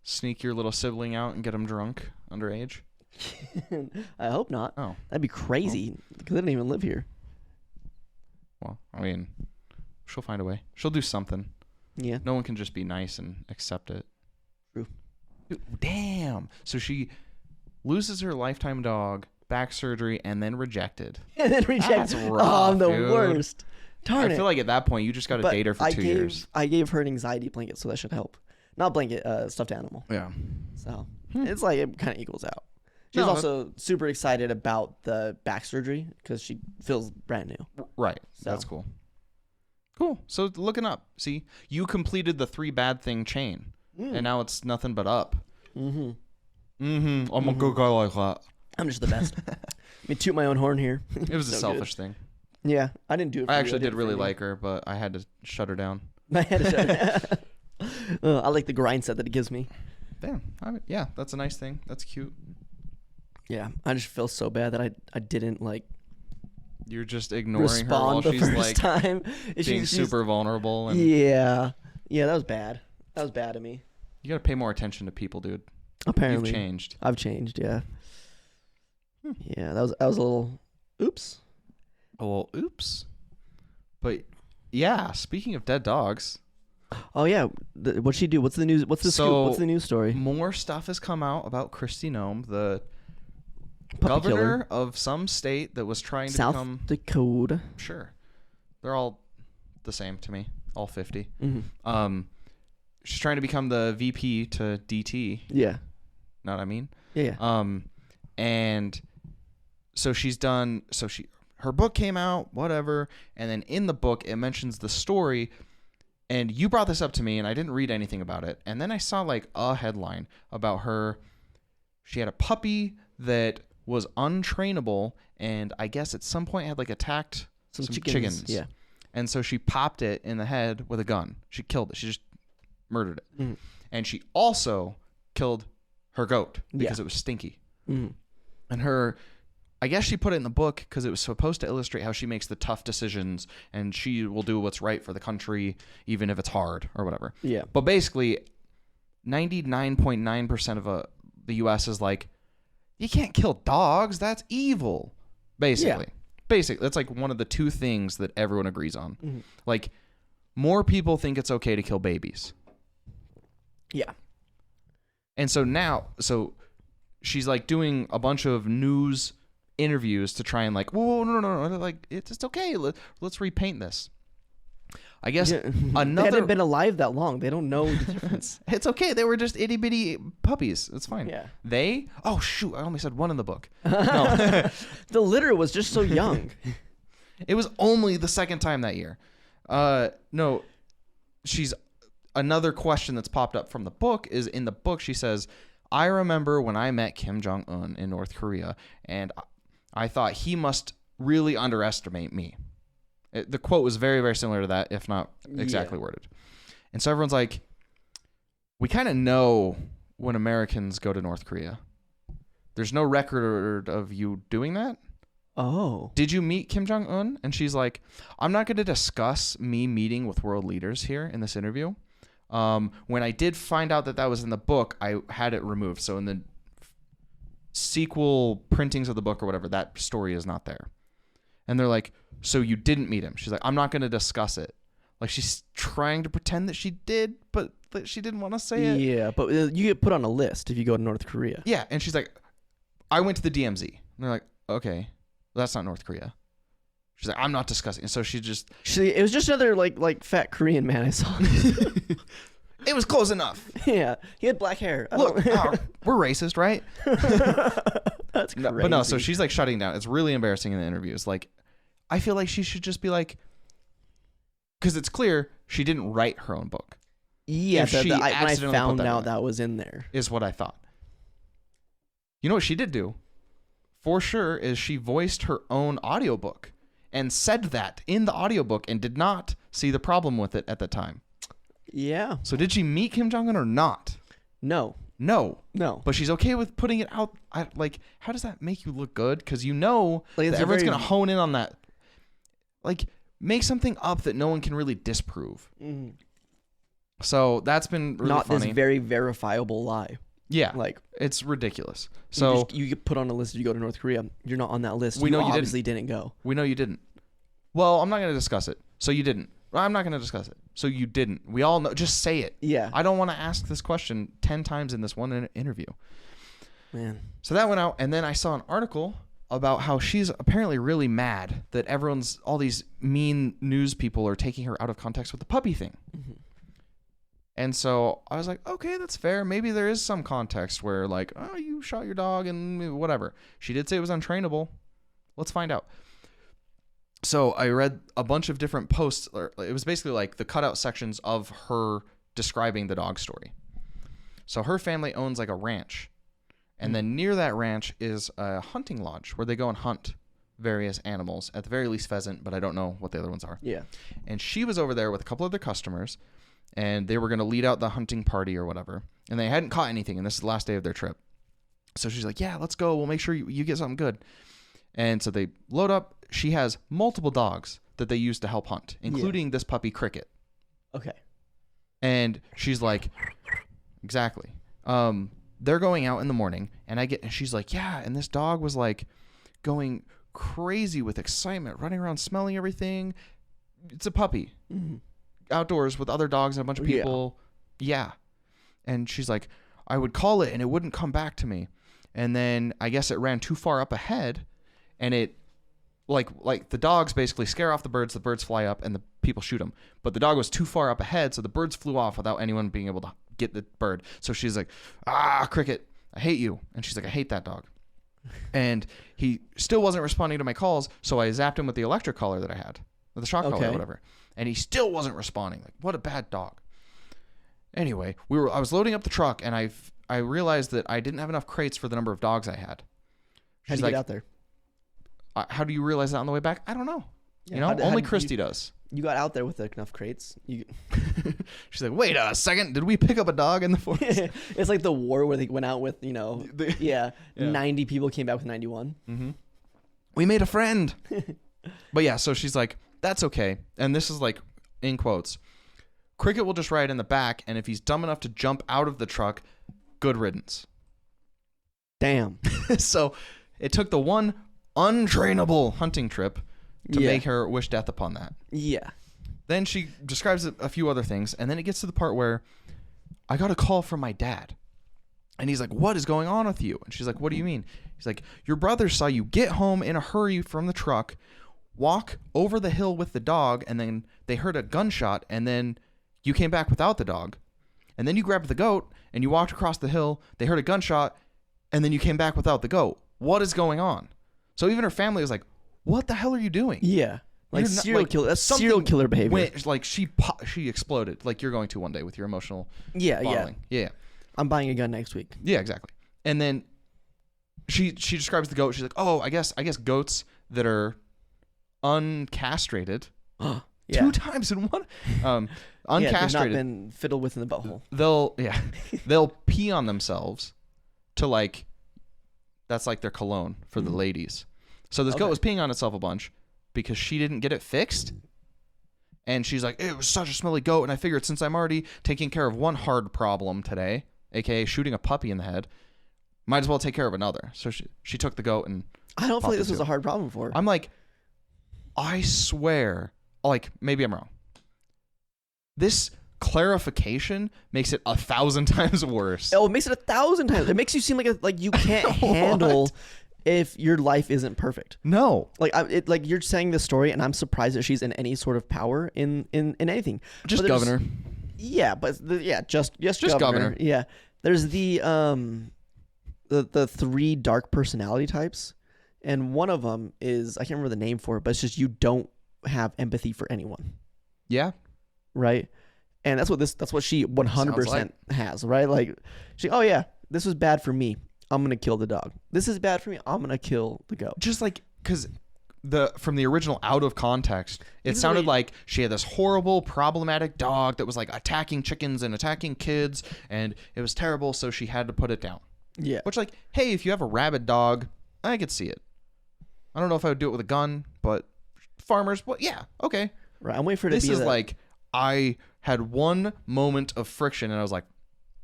sneak your little sibling out and get him drunk underage? I hope not. Oh, that'd be crazy because they don't even live here. Well, I mean, she'll find a way. She'll do something. Yeah. No one can just be nice and accept it. True. Damn. So she loses her lifetime dog, back surgery, and then rejected. And then rejected. That's rough, oh, I'm the dude. worst. Darn it. I feel like at that point, you just got to date her for 2 years. I gave her an anxiety blanket, so that should help. Not blanket, stuffed animal. Yeah. So it's it kind of equals out. She's also super excited about the back surgery because she feels brand new. Right. So. That's cool. Cool. So looking up. See, you completed the 3 bad thing chain, and now it's nothing but up. Mm-hmm. I'm a good guy like that. I'm just the best. me toot my own horn here. It was a So selfish thing. Yeah, I didn't do it. For I you, actually did it really for me. like her, but I had to shut her down. I had to shut it. I like the grind set that it gives me. Damn. Yeah, that's a nice thing. That's cute. Yeah, I just feel so bad that I didn't like You're just ignoring her while respond the she's first like time. being super vulnerable. And Yeah, that was bad. That was bad of me. you got to pay more attention to people, dude. Apparently, You've changed. I've changed. Yeah. Yeah, that was a little. Oops. Oh, well, oops. But yeah, speaking of dead dogs, Oh yeah, what'd she do? What's the news? What's the scoop? What's the news story? more stuff has come out about Kristi Noem, the Puppy governor killer. of some state that was trying to South become. Dakota. Sure, they're all the same to me. All 50. Mm-hmm. She's trying to become the VP to DT. Yeah. Know what I mean? Yeah. And so her book came out, whatever, and then in the book it mentions the story, and you brought this up to me and I didn't read anything about it, and then I saw like a headline about her. She had a puppy that was untrainable, and I guess at some point had like attacked some chickens. Yeah. And so she popped it in the head with a gun. She killed it. She just murdered it. Mm. And she also killed her goat because Yeah. it was stinky. Mm. And I guess she put it in the book because it was supposed to illustrate how she makes the tough decisions and she will do what's right for the country, even if it's hard or whatever. Yeah. But basically, 99.9% of the U.S. is like, you can't kill dogs. That's evil. Basically. Yeah. Basically, that's like one of the two things that everyone agrees on. Mm-hmm. Like, more people think it's okay to kill babies. Yeah. And so she's like doing a bunch of news interviews to try and like, whoa, no, like it's okay. Let's repaint this. I guess They another. hadn't been alive that long. They don't know the difference. It's okay. They were just itty bitty puppies. It's fine. Yeah. Oh shoot! I only said one in the book. No, The litter was just so young. it was only the second time that year. No, she's another question that's popped up from the book is in the book. She says, "I remember when I met Kim Jong-un in North Korea, and I thought he must really underestimate me." The quote was very, very similar to that, if not exactly worded. And so everyone's like, we kind of know when Americans go to North Korea. There's no record of you doing that. Oh. Did you meet Kim Jong-un? And she's like, I'm not going to discuss me meeting with world leaders here in this interview. When I did find out that was in the book, I had it removed. So in the sequel printings of the book or whatever, that story is not there. And they're like, so you didn't meet him? She's like, I'm not going to discuss it. Like she's trying to pretend that she did, but that she didn't want to say it. Yeah, but you get put on a list if you go to North Korea. Yeah, and she's like, I went to the DMZ. And they're like, okay, well, that's not North Korea. She's like, I'm not discussing. And so she just... It was just another like fat Korean man I saw. It was close enough. Yeah, he had black hair. Look, we're racist, right? That's crazy. No, but no, so she's like shutting down. It's really embarrassing in the interviews. Like, I feel like she should just be like, because it's clear she didn't write her own book. Yeah, if she when I accidentally put found that out in that was in there. Is what I thought. You know what she did do? For sure, is she voiced her own audiobook and said that in the audiobook and did not see the problem with it at the time. Yeah. So did she meet Kim Jong-un or not? No. No. But She's okay with putting it out. Like, how does that make you look good? Because you know Like, that everyone's going to hone in on that. Like, make something up that no one can really disprove. Mhm. So that's been really not funny. this very verifiable lie. Yeah. Like, it's ridiculous. So you get put on a list if you go to North Korea. You're not on that list. We know you obviously didn't go. we know you didn't. Well, I'm not going to discuss it. So you didn't. I'm not going to discuss it. So you didn't. We all know. Just say it. Yeah. I don't want to ask this question 10 times in this one interview. Man. So that went out, and then I saw an article about how she's apparently really mad that all these mean news people are taking her out of context with the puppy thing. Mm-hmm. And so I was like, okay, that's fair. Maybe there is some context where like, oh, you shot your dog and whatever. She did say it was untrainable. Let's find out. So I read a bunch of different posts. It was basically like the cutout sections of her describing the dog story. So her family owns like a ranch. And then near that ranch is a hunting lodge where they go and hunt various animals, at the very least pheasant, but I don't know what the other ones are. Yeah. And she was over there with a couple other customers, and they were going to lead out the hunting party or whatever. And they hadn't caught anything, and this is the last day of their trip. So she's like, yeah, let's go. We'll make sure you get something good. And so they load up. She has multiple dogs that they use to help hunt, including this puppy Cricket. Okay. And she's like, exactly. They're going out in the morning, and she's like, yeah, and this dog was like going crazy with excitement, running around smelling everything. It's a puppy. Mm-hmm. Outdoors with other dogs and a bunch of people. Yeah. And she's like, I would call it and it wouldn't come back to me. And then I guess it ran too far up ahead, and it like the dogs basically scare off the birds fly up and the people shoot them. But the dog was too far up ahead, so the birds flew off without anyone being able to get the bird. So she's like, Cricket, I hate you. And she's like, I hate that dog. And he still wasn't responding to my calls, so I zapped him with the electric collar that I had, with the shock collar or whatever. And he still wasn't responding. Like, what a bad dog. Anyway, I was loading up the truck, and I realized that I didn't have enough crates for the number of dogs I had. How'd you get out there? How do you realize that on the way back? I don't know. Yeah, only Christy does. You got out there with enough crates. She's like, wait a second. Did we pick up a dog in the forest? It's like the war where they went out with, 90 people came back with 91. Mm-hmm. We made a friend. But yeah, so she's like, that's okay. And this is like, in quotes, Cricket will just ride in the back, and if he's dumb enough to jump out of the truck, good riddance. Damn. So it took the one untrainable hunting trip to make her wish death upon that. Yeah. Then she describes a few other things, and then it gets to the part where I got a call from my dad. And he's like, what is going on with you? And she's like, what do you mean? He's like, your brother saw you get home in a hurry from the truck, walk over the hill with the dog, and then they heard a gunshot, and then you came back without the dog. And then you grabbed the goat, and you walked across the hill, they heard a gunshot, and then you came back without the goat. What is going on? So even her family was like, what the hell are you doing? Yeah. Like serial killer. That's serial killer behavior. Like she exploded like you're going to one day with your emotional bottling. Yeah. I'm buying a gun next week. Yeah, exactly. And then she describes the goat. She's like, oh, I guess goats that are uncastrated 2 times in one. Uncastrated. Yeah, they've not been fiddled with in the butthole. They'll pee on themselves to like, that's like their cologne for the ladies. So this goat was peeing on itself a bunch because she didn't get it fixed. And she's like, it was such a smelly goat. And I figured since I'm already taking care of one hard problem today, aka shooting a puppy in the head, might as well take care of another. So she took the goat and I don't feel like this was a hard problem for her. I'm like, I swear, like, maybe I'm wrong. This clarification makes it 1,000 times worse. Oh, it makes it 1,000 times. It makes you seem like you can't handle if your life isn't perfect. No. Like you're saying this story, and I'm surprised that she's in any sort of power in anything. Just governor. Yeah, but just governor. Yeah. There's the 3 dark personality types, and one of them is, I can't remember the name for it, but it's just you don't have empathy for anyone. Yeah. Right? And that's what she 100% has, right? Like oh yeah, this was bad for me, I'm gonna kill the dog. This is bad for me, I'm gonna kill the goat. Just like, because from the original out of context, it sounded like she had this horrible problematic dog that was like attacking chickens and attacking kids, and it was terrible, so she had to put it down. Yeah. Which, like, hey, if you have a rabid dog, I could see it. I don't know if I would do it with a gun, but farmers, well, yeah, okay. Right. I'm waiting for it to be This is like, I had one moment of friction and I was like,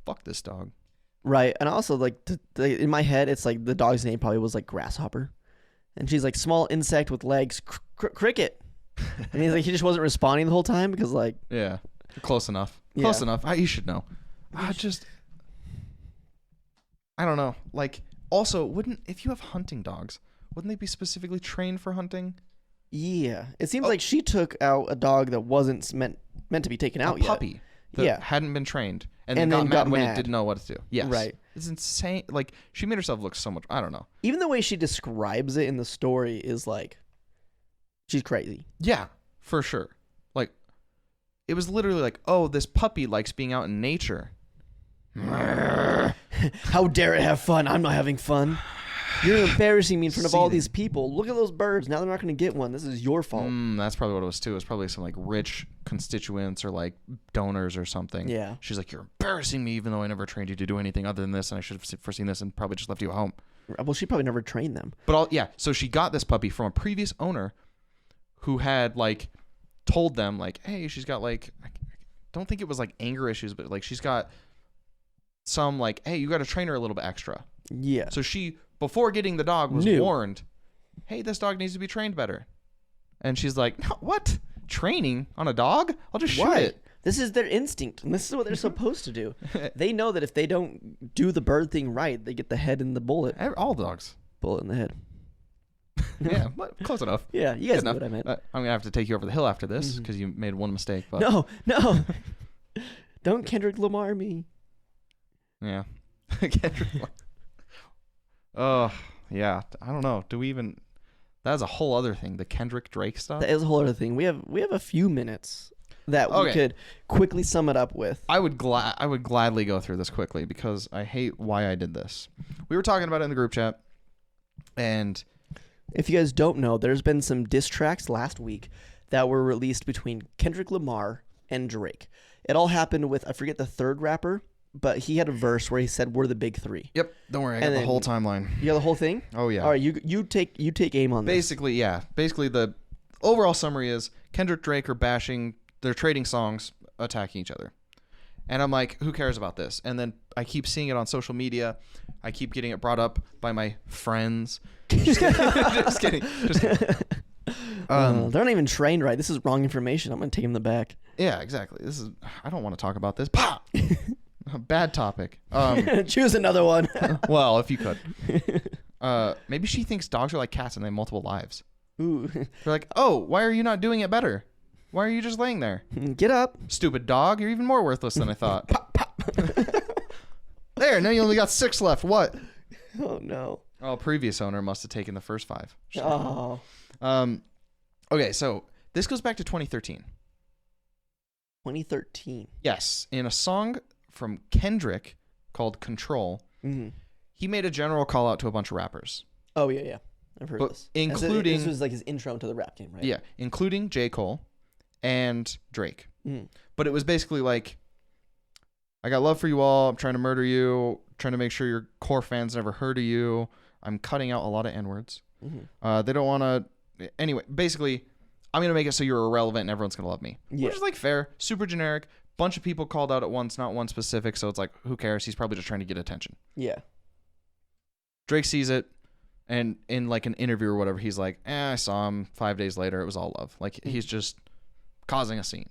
fuck this dog. Right. And also, like, in my head, it's like the dog's name probably was like Grasshopper. And she's like, small insect with legs, Cricket. And he's like, he just wasn't responding the whole time because, like. Yeah. Close enough. Close enough. You should know. I don't know. Like, also, if you have hunting dogs, wouldn't they be specifically trained for hunting? Yeah. It seems like she took out a dog that wasn't meant to be taken out yet. A puppy that hadn't been trained. And then got mad when it didn't know what to do. Yes. Right. It's insane. Like, she made herself look so much, I don't know. Even the way she describes it in the story is like, she's crazy. Yeah, for sure. Like, it was literally like, oh, this puppy likes being out in nature. How dare I have fun? I'm not having fun. You're embarrassing me in front of all these people. Look at those birds. Now they're not going to get one. This is your fault. That's probably what it was too. It was probably some like rich constituents or like donors or something. Yeah. She's like, you're embarrassing me, even though I never trained you to do anything other than this, and I should have foreseen this and probably just left you at home. Well, she probably never trained them. But so she got this puppy from a previous owner who had like told them like, hey, she's got like, I don't think it was like anger issues, but like she's got some like, hey, you got to train her a little bit extra. Yeah. So she, before getting the dog, was warned, hey, this dog needs to be trained better. And she's like, no, what? Training on a dog? I'll just shoot it. This is their instinct, and this is what they're supposed to do. They know that if they don't do the bird thing right, they get the head in the bullet. All dogs. Bullet in the head. Yeah, but close enough. Yeah, you guys know what I meant. I'm going to have to take you over the hill after this because you made one mistake. But No. Don't Kendrick Lamar me. Yeah. Kendrick Lamar. Oh, yeah. I don't know. Do we even... That's a whole other thing, the Kendrick Drake stuff. That is a whole other thing. We have a few minutes that we could quickly sum it up with. I would gladly go through this quickly because I hate why I did this. We were talking about it in the group chat, and if you guys don't know, there's been some diss tracks last week that were released between Kendrick Lamar and Drake. It all happened with, I forget the third rapper, but he had a verse where he said, "We're the big three." Yep. Don't worry, I got the whole timeline. You got the whole thing? Oh yeah. All right, you take aim on this. Basically, yeah. Basically, the overall summary is Kendrick Drake are bashing. They're trading songs, attacking each other. And I'm like, who cares about this? And then I keep seeing it on social media. I keep getting it brought up by my friends. Just kidding. Just kidding. They're not even trained right. This is wrong information. I'm going to take him the back. Yeah, exactly. I don't want to talk about this. Pah! Bad topic. Choose another one. Well, if you could. Maybe she thinks dogs are like cats and they have multiple lives. Ooh. They're like, oh, why are you not doing it better? Why are you just laying there? Get up. Stupid dog. You're even more worthless than I thought. Pop, pop. There, now you only got 6 left. What? Oh, no. Oh, previous owner must have taken the first 5. Oh. Okay, so this goes back to 2013. 2013. Yes. In a song from Kendrick called Control, he made a general call out to a bunch of rappers. Oh, yeah. I've heard this. Including... This was like his intro to the rap game, right? Yeah, including J. Cole and Drake. But it was basically like, I got love for you all. I'm trying to murder you. Trying to make sure your core fans never heard of you. I'm cutting out a lot of N-words. They don't want to... Anyway, basically, I'm going to make it so you're irrelevant and everyone's going to love me. Yeah. Which is like fair. Super generic. Bunch of people called out at once, not one specific. So it's like, who cares? He's probably just trying to get attention. Yeah. Drake sees it. And in like an interview or whatever, he's like, I saw him 5 days later. It was all love. Like, he's just causing a scene.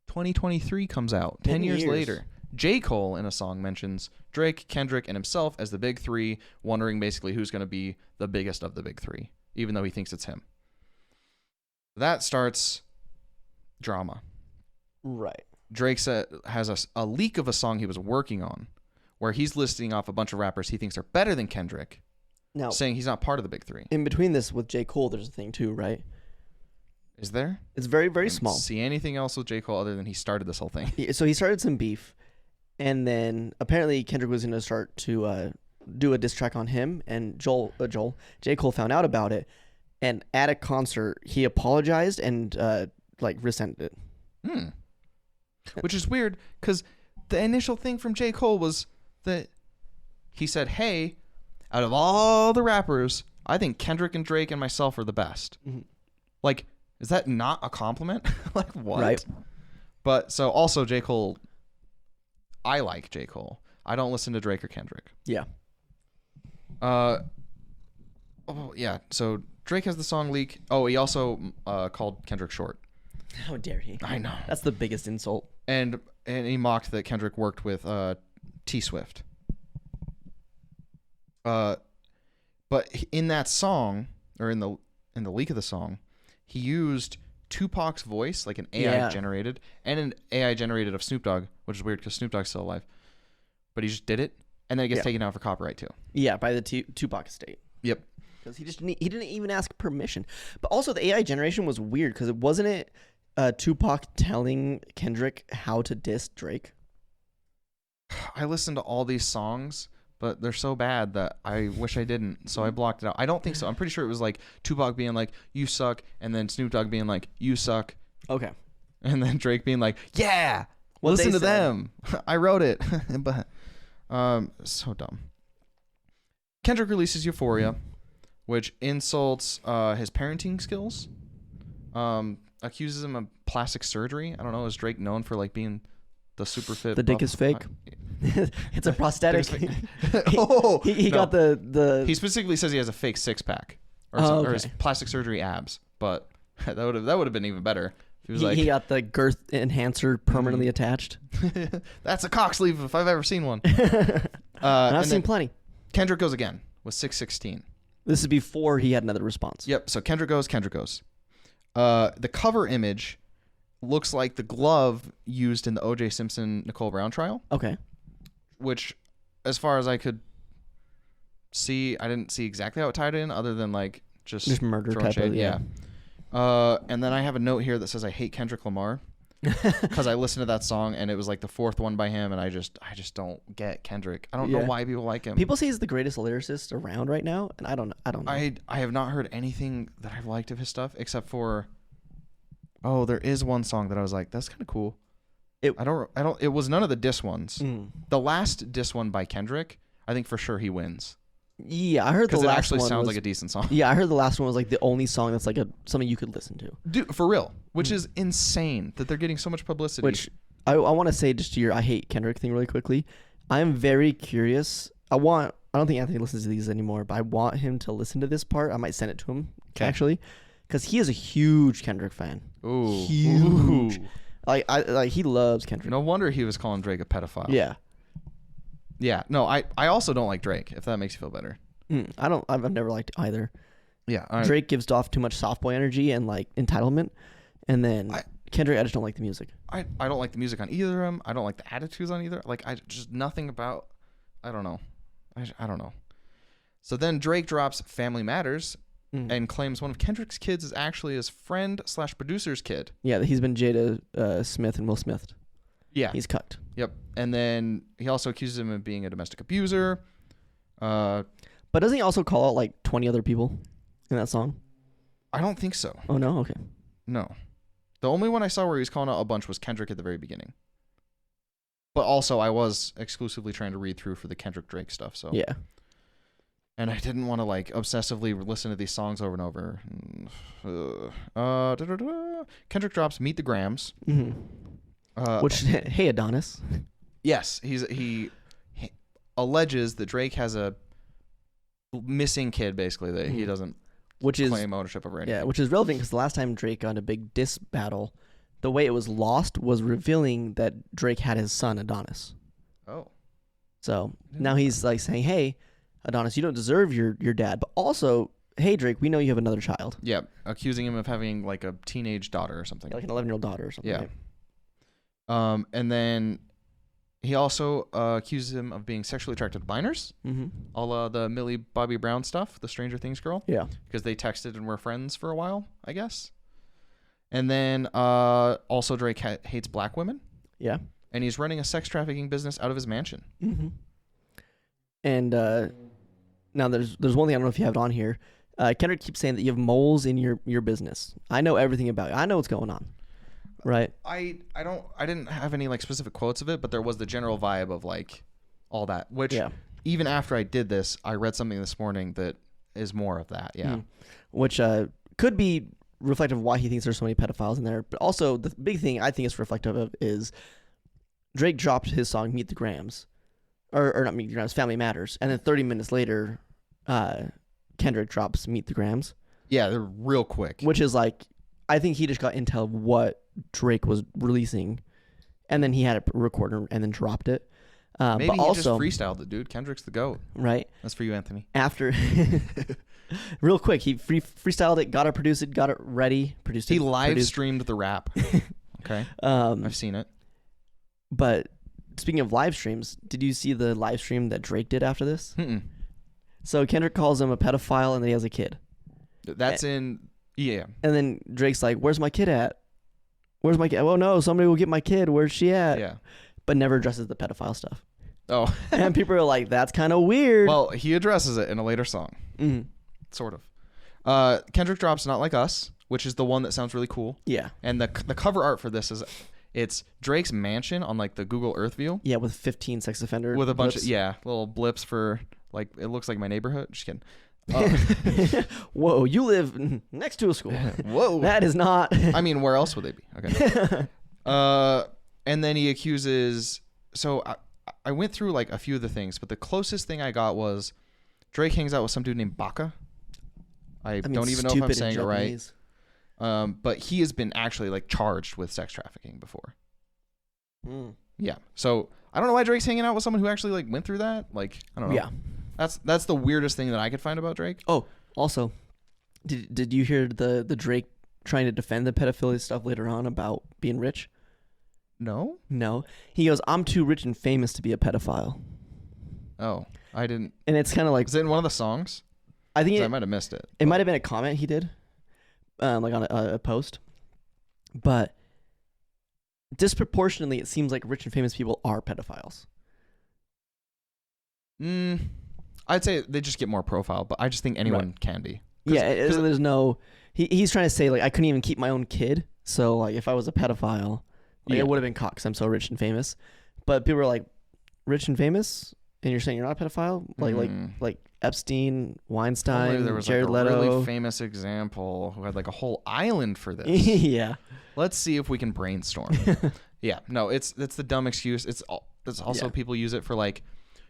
2023 comes out. 10 years later. J. Cole in a song mentions Drake, Kendrick, and himself as the big 3, wondering basically who's going to be the biggest of the big 3, even though he thinks it's him. That starts drama. Right. Drake has a leak of a song he was working on where he's listing off a bunch of rappers he thinks are better than Kendrick. Now, saying he's not part of the big 3. In between this with J. Cole, there's a thing too, right? Is there? It's very, very small. See anything else with J. Cole other than he started this whole thing? So he started some beef, and then apparently Kendrick was going to start to do a diss track on him, and J. Cole found out about it, and at a concert he apologized and resented it. Which is weird because the initial thing from J. Cole was that he said, hey, out of all the rappers, I think Kendrick and Drake and myself are the best. Like, is that not a compliment? Like, what? Right. But so also J. Cole, I like J. Cole. I don't listen to Drake or Kendrick. Yeah. Oh, yeah. So Drake has the song leak. Oh, he also called Kendrick short. How dare he? I know. That's the biggest insult. And he mocked that Kendrick worked with T Swift. But in that song, or in the leak of the song, he used Tupac's voice, like an AI generated, and an AI generated of Snoop Dogg, which is weird because Snoop Dogg's still alive. But he just did it, and then it gets taken out for copyright too. Yeah, by the Tupac estate. Yep. Because he didn't even ask permission. But also the AI generation was weird because wasn't it Tupac telling Kendrick how to diss Drake? I listened to all these songs, but they're so bad that I wish I didn't. So I blocked it out. I don't think so. I'm pretty sure it was like Tupac being like, "You suck," and then Snoop Dogg being like, "You suck," Okay. and then Drake being like, "Yeah, What listen they to said. them. I wrote it." But so dumb. Kendrick releases Euphoria, which insults his parenting skills. Accuses him of plastic surgery. I don't know. Is Drake known for like being the super fit? The dick buff- is fake. It's a prosthetic. Dick is fake. Oh, he no. got the. He specifically says he has a fake six pack or, Oh, or his okay. plastic surgery abs, but that would have been even better. If he was he, like, he got the girth enhancer permanently attached. "That's a cock sleeve if I've ever seen one." And I've and seen then plenty. Kendrick goes again with 616. This is before he had another response. Yep. So Kendrick goes. The cover image looks like the glove used in the O.J. Simpson Nicole Brown trial, Okay. which, as far as I could see, I didn't see exactly how it tied in, other than like Just murder throwing type shade. of yeah. And then I have a note here that says I hate Kendrick Lamar because I listened to that song and it was like the fourth one by him, and I just don't get Kendrick. I don't know Yeah. why people like him. People say he's the greatest lyricist around right now, and I don't know. I have not heard anything that I've liked of his stuff except for there is one song that I was like, that's kind of cool. It was none of the diss ones. Mm. The last diss one by Kendrick, I think for sure he wins Yeah, I heard the because it last actually one sounds was, like a decent song. Yeah, I heard the last one was like the only song that's like something you could listen to. Dude, for real, which is insane that they're getting so much publicity. Which I want to say just to your I hate Kendrick thing really quickly. I'm very curious. I don't think Anthony listens to these anymore, but I want him to listen to this part. I might send it to him actually, because he is a huge Kendrick fan. Ooh, Huge. Ooh. Like he loves Kendrick. No wonder he was calling Drake a pedophile. Yeah. Yeah. No, I also don't like Drake, if that makes you feel better. I've never liked either. Yeah. Drake gives off too much soft boy energy and like entitlement, and then Kendrick, I just don't like the music. I don't like the music on either of them. I don't like the attitudes on either. Like, I just nothing about, I don't know. I don't know. So then Drake drops Family Matters and claims one of Kendrick's kids is actually his friend / producer's kid. Yeah, he's been Jada Smith and Will Smith. Yeah. He's cucked. Yep. And then he also accuses him of being a domestic abuser. But doesn't he also call out like 20 other people in that song? I don't think so. Oh, no? Okay. No. The only one I saw where he was calling out a bunch was Kendrick at the very beginning. But also, I was exclusively trying to read through for the Kendrick Drake stuff. So Yeah. And I didn't want to like obsessively listen to these songs over and over. Kendrick drops "Meet the Grams," Which, hey, Adonis. yes, he alleges that Drake has a missing kid, basically that he doesn't claim ownership of. Or anything. Yeah, which is relevant because the last time Drake got in a big diss battle, the way it was lost was revealing that Drake had his son Adonis. Oh. So now he's like saying, "Hey, Adonis, you don't deserve your dad, but also, hey, Drake, we know you have another child." Yeah, accusing him of having like a teenage daughter or something. Yeah, like an 11-year-old daughter or something. Yeah. Right? And then he also accuses him of being sexually attracted to minors, a la the Millie Bobby Brown stuff, the Stranger Things girl. Yeah. Because they texted and were friends for a while, I guess. And then also Drake hates black women. Yeah. And he's running a sex trafficking business out of his mansion. And now there's one thing I don't know if you have it on here. Kendrick keeps saying that you have moles in your business. I know everything about it. I know what's going on. Right. I didn't have any like specific quotes of it, but there was the general vibe of like all that. Which even after I did this, I read something this morning that is more of that. Yeah. Which could be reflective of why he thinks there's so many pedophiles in there. But also the big thing I think it's reflective of is Drake dropped his song "Meet the Grams," or not "Meet the Grams," "Family Matters," and then 30 minutes later, Kendrick drops "Meet the Grams." Yeah, they're real quick. Which is like, I think he just got intel of what Drake was releasing, and then he had it recorded and then dropped it. Maybe but he also, just freestyled it, dude. Kendrick's the GOAT. Right. That's for you, Anthony. After, real quick, he freestyled it, got it produced, got it ready, produced it. He live streamed the rap. Okay. I've seen it. But speaking of live streams, did you see the live stream that Drake did after this? So Kendrick calls him a pedophile and then he has a kid. That's in... Yeah. And then Drake's like, "Where's my kid at? Where's my kid? Oh no, somebody will get my kid. Where's she at?" Yeah. But never addresses the pedophile stuff. Oh. And people are like, that's kind of weird. Well, he addresses it in a later song. Mhm. Sort of. Kendrick drops Not Like Us, which is the one that sounds really cool. Yeah. And the cover art for this is it's Drake's mansion on like the Google Earth view. Yeah, with 15 sex offender With a bunch blips. of little blips for like it looks like my neighborhood. Just kidding. Whoa, you live next to a school. Whoa. That is not. I mean, where else would they be? Okay. And then he accuses. So I went through like a few of the things, but the closest thing I got was Drake hangs out with some dude named Baka. I don't even know if I'm saying it right. But he has been actually like charged with sex trafficking before. Mm. Yeah. So I don't know why Drake's hanging out with someone who actually like went through that. Like, I don't know. Yeah. That's the weirdest thing that I could find about Drake. Oh, also, did you hear the Drake trying to defend the pedophilia stuff later on about being rich? No. No. He goes, I'm too rich and famous to be a pedophile. Oh, I didn't. And it's kind of like, Is it in one of the songs? I think I might have missed it. It might have been a comment he did, like on a post. But disproportionately, it seems like rich and famous people are pedophiles. I'd say they just get more profile, but I just think anyone can be. Yeah, there's no. He's trying to say like I couldn't even keep my own kid, so like if I was a pedophile, like it would have been caught because I'm so rich and famous. But people are like, rich and famous, and you're saying you're not a pedophile, like Epstein, Weinstein, There was Jared like a Leto. really famous example who had like a whole island for this. Yeah. Let's see if we can brainstorm. Yeah, no, it's the dumb excuse. It's also people use it for like,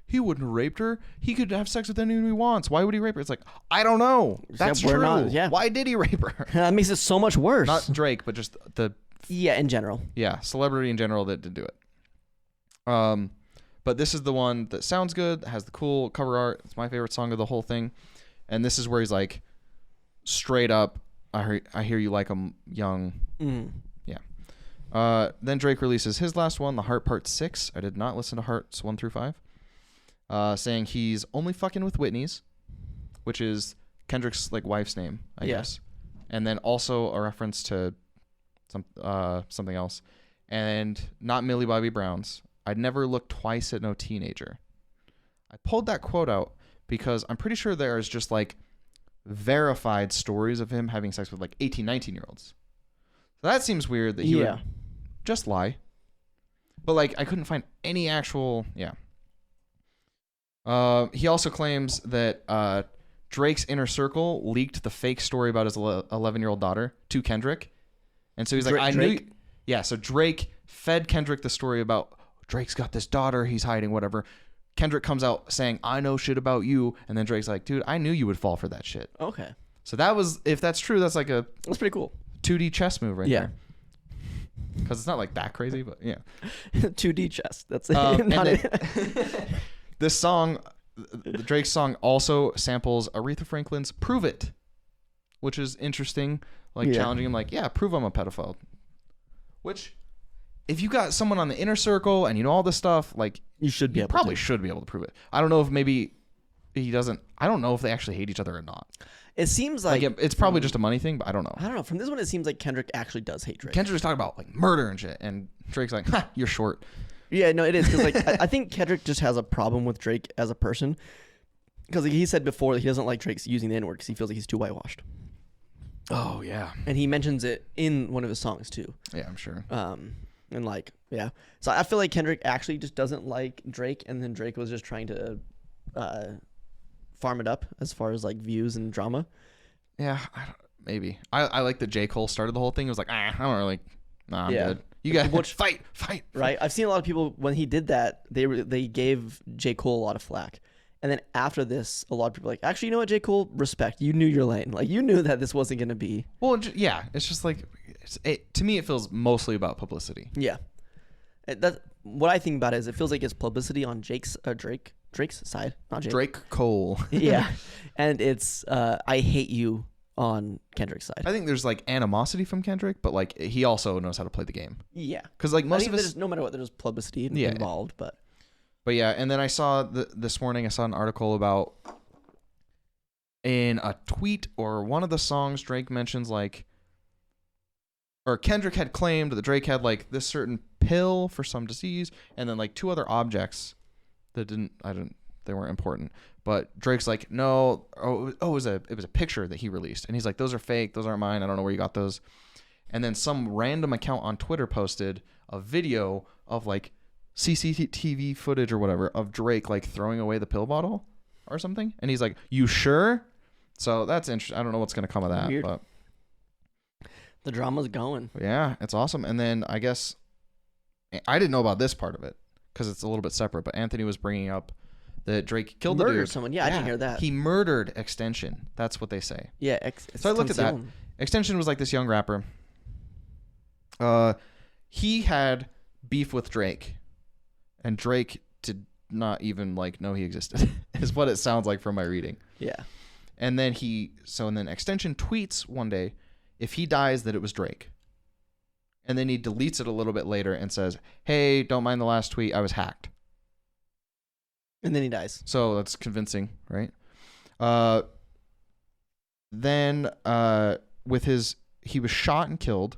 he wouldn't have raped her. He could have sex with anyone he wants. Why would he rape her? It's like, I don't know. That's true. Why did he rape her? That makes it so much worse. Not Drake, but just the in general. Yeah, celebrity in general that did do it. But this is the one that sounds good, has the cool cover art. It's my favorite song of the whole thing. And this is where he's like, straight up, I hear you like 'em young. Mm. Yeah. Then Drake releases his last one, The Heart Part 6. I did not listen to Hearts 1 through 5. Saying he's only fucking with Whitney's, which is Kendrick's like wife's name, I guess. And then also a reference to something else. And not Millie Bobby Brown's. I'd never look twice at no teenager. I pulled that quote out because I'm pretty sure there is just like verified stories of him having sex with like 18, 19-year-olds. So that seems weird that he would just lie. But like I couldn't find any actual, he also claims that Drake's inner circle leaked the fake story about his 11-year-old daughter to Kendrick. And so he's like, I knew. Yeah, so Drake fed Kendrick the story about Drake's got this daughter he's hiding, whatever. Kendrick comes out saying, I know shit about you. And then Drake's like, dude, I knew you would fall for that shit. Okay. So that was, if that's true, that's like that's pretty cool. 2D chess move right there. Because it's not like that crazy, but yeah. 2D chess. That's it. This song, Drake's song, also samples Aretha Franklin's Prove It, which is interesting, like challenging him, like, prove I'm a pedophile. Which, if you got someone on the inner circle and you know all this stuff, like, you should be probably should be able to prove it. I don't know if maybe he doesn't. I don't know if they actually hate each other or not. It seems like it's probably just a money thing, but I don't know. I don't know. From this one, it seems like Kendrick actually does hate Drake. Kendrick was talking about like murder and shit, and Drake's like, ha, you're short. Yeah, no, it is because like I think Kendrick just has a problem with Drake as a person because like, he said before that he doesn't like Drake's using the N-word because he feels like he's too whitewashed. Oh yeah, and he mentions it in one of his songs too. Yeah, I'm sure. And like so I feel like Kendrick actually just doesn't like Drake, and then Drake was just trying to farm it up as far as like views and drama. Yeah, maybe. I like that J. Cole started the whole thing. It was like, I don't really. Nah, I'm good. You guys fight. Right. I've seen a lot of people when he did that. They gave J. Cole a lot of flack, and then after this, a lot of people are like, actually, you know what, J. Cole, respect. You knew your lane. Like you knew that this wasn't gonna be. Well, yeah. It's just like, to me, it feels mostly about publicity. Yeah. That what I think about it is it feels like it's publicity on Drake's side, not Jake. Drake Cole. Yeah, and it's I hate you on Kendrick's side. I think there's like animosity from Kendrick, but like he also knows how to play the game. Yeah, because like most of us, no matter what, there's publicity involved. But yeah, and then I saw this morning I saw an article about in a tweet or one of the songs Drake mentions like, or Kendrick had claimed that Drake had like this certain pill for some disease, and then like two other objects they weren't important. But Drake's like, no, it was a picture that he released, and he's like, those are fake, those aren't mine, I don't know where you got those. And then some random account on Twitter posted a video of like CCTV footage or whatever of Drake like throwing away the pill bottle or something, and he's like, you sure? So that's interesting. I don't know what's gonna come of that. Weird. But The drama's going. yeah, it's awesome. And then I guess I didn't know about this part of it because it's a little bit separate, but Anthony was bringing up that Drake killed the dude. Someone. Yeah, I didn't hear that. He murdered Extension. That's what they say. Yeah. So I looked at that. Extension was like this young rapper. He had beef with Drake, and Drake did not even like know he existed. Is what it sounds like from my reading. Yeah. And then Extension tweets one day, if he dies, that it was Drake. And then he deletes it a little bit later and says, hey, don't mind the last tweet, I was hacked. And then he dies. So that's convincing, right? He was shot and killed.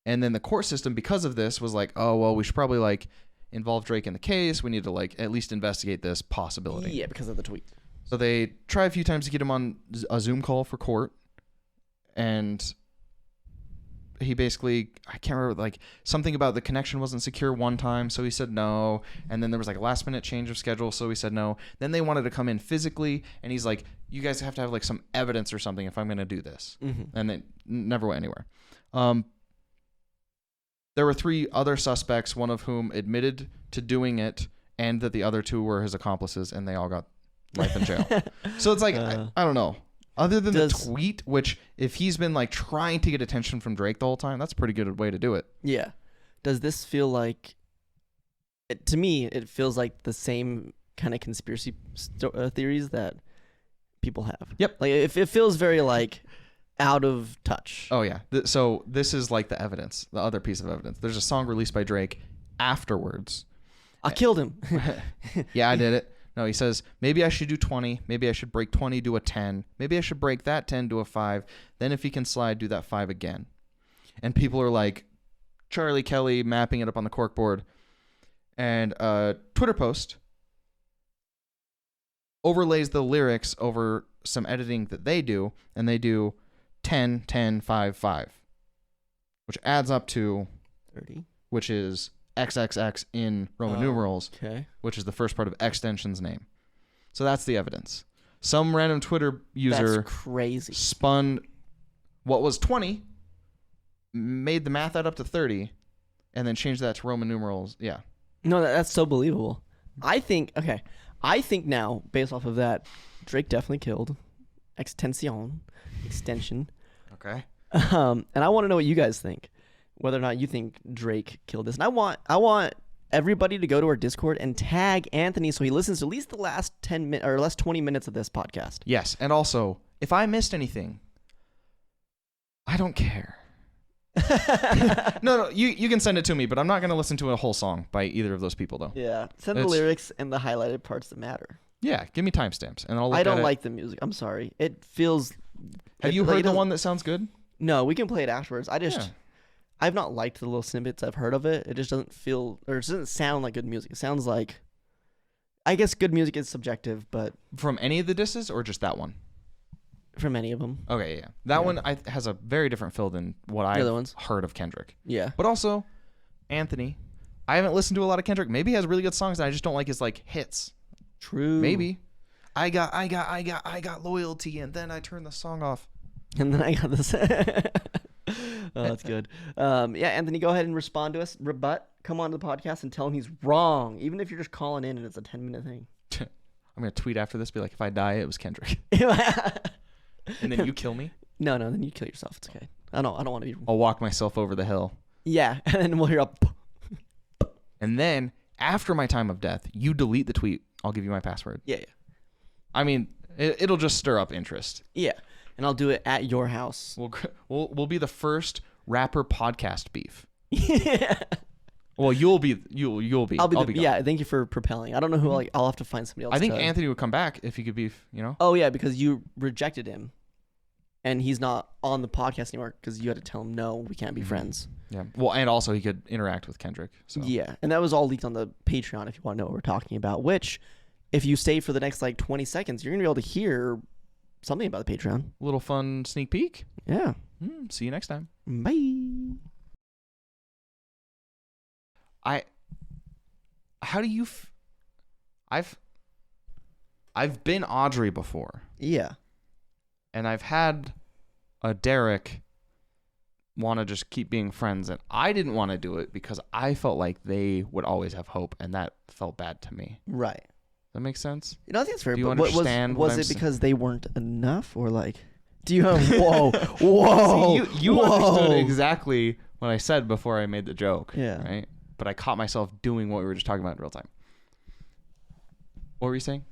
And then the court system, because of this, was like, oh, well, we should probably like involve Drake in the case. We need to like at least investigate this possibility. Yeah, because of the tweet. So they try a few times to get him on a Zoom call for court. And he basically, I can't remember, like something about the connection wasn't secure one time, so he said no. And then there was like a last minute change of schedule, so he said no. Then they wanted to come in physically, and he's like, you guys have to have like some evidence or something if I'm going to do this. Mm-hmm. And it never went anywhere. There were 3 other suspects, one of whom admitted to doing it, and that the other 2 were his accomplices, and they all got life in jail. So it's like, I don't know. Other than the tweet, which if he's been like trying to get attention from Drake the whole time, that's a pretty good way to do it. Yeah. Does this feel like, to me, it feels like the same kind of conspiracy theories that people have. Yep. Like it feels very like out of touch. Oh yeah. So this is like the evidence, the other piece of evidence. There's a song released by Drake afterwards. I killed him. Yeah, I did it. No, he says, maybe I should do 20. Maybe I should break 20, do a 10. Maybe I should break that 10, do a 5. Then if he can slide, do that 5 again. And people are like, Charlie Kelly mapping it up on the corkboard. And Twitter post overlays the lyrics over some editing that they do. And they do 10, 10, 5, 5. Which adds up to 30. Which is XXX in Roman numerals, okay, which is the first part of Extension's name. So that's the evidence. Some random Twitter user that's crazy. Spun what was 20, made the math add up to 30, and then changed that to Roman numerals. Yeah. No, that's so believable. I think now, based off of that, Drake definitely killed Extension. Okay. And I want to know what you guys think. Whether or not you think Drake killed this. And I want everybody to go to our Discord and tag Anthony so he listens to at least the last 10 minutes or last 20 minutes of this podcast. Yes, and also, if I missed anything, I don't care. No, you can send it to me, but I'm not going to listen to a whole song by either of those people, though. Yeah, send the lyrics and the highlighted parts that matter. Yeah, give me timestamps, and I'll look I don't at like the music. I'm sorry. It feels... Have you heard the one that sounds good? No, we can play it afterwards. I've not liked the little snippets I've heard of it. It just doesn't feel, or it doesn't sound like good music. It sounds like, I guess good music is subjective, but... From any of the disses, or just that one? From any of them. Okay, yeah. That one has a very different feel than what I've heard of Kendrick. Yeah. But also, Anthony, I haven't listened to a lot of Kendrick. Maybe he has really good songs, and I just don't like his, like, hits. True. Maybe. I got loyalty, and then I turned the song off. And then I got this... Oh, that's good. Yeah, Anthony, go ahead and respond to us. Rebut. Come on to the podcast and tell him he's wrong, even if you're just calling in and it's a 10-minute thing. I'm going to tweet after this, be like, if I die, it was Kendrick. And then you kill me? No, then you kill yourself. It's okay. I don't want to be... I'll walk myself over the hill. Yeah, and then we'll hear up. And then, after my time of death, you delete the tweet. I'll give you my password. Yeah. I mean, it'll just stir up interest. Yeah. And I'll do it at your house. We'll be the first rapper podcast beef. Yeah. Well, you'll be. I'll be. Yeah. Thank you for propelling. I don't know who. Like, I'll have to find somebody else. I think Anthony would come back if he could beef. You know. Oh yeah, because you rejected him. and he's not on the podcast anymore because you had to tell him no, we can't be Mhm. friends. Yeah. Well, and also he could interact with Kendrick. So. Yeah, and that was all leaked on the Patreon if you want to know what we're talking about. Which, if you stay for the next like 20 seconds, you're gonna be able to hear something about the Patreon. Little fun sneak peek. Yeah. See you next time. Bye. How do you? I've been Audrey before, Yeah. and I've had a Derek want to just keep being friends, and I didn't want to do it because I felt like they would always have hope, and that felt bad to me. Right. That makes sense. You know, I think it's fair. Do you but understand what was I'm it sa- because they weren't enough, or like, do you have? Whoa. See, you understood exactly what I said before I made the joke. Yeah. Right. But I caught myself doing what we were just talking about in real time. What were you saying?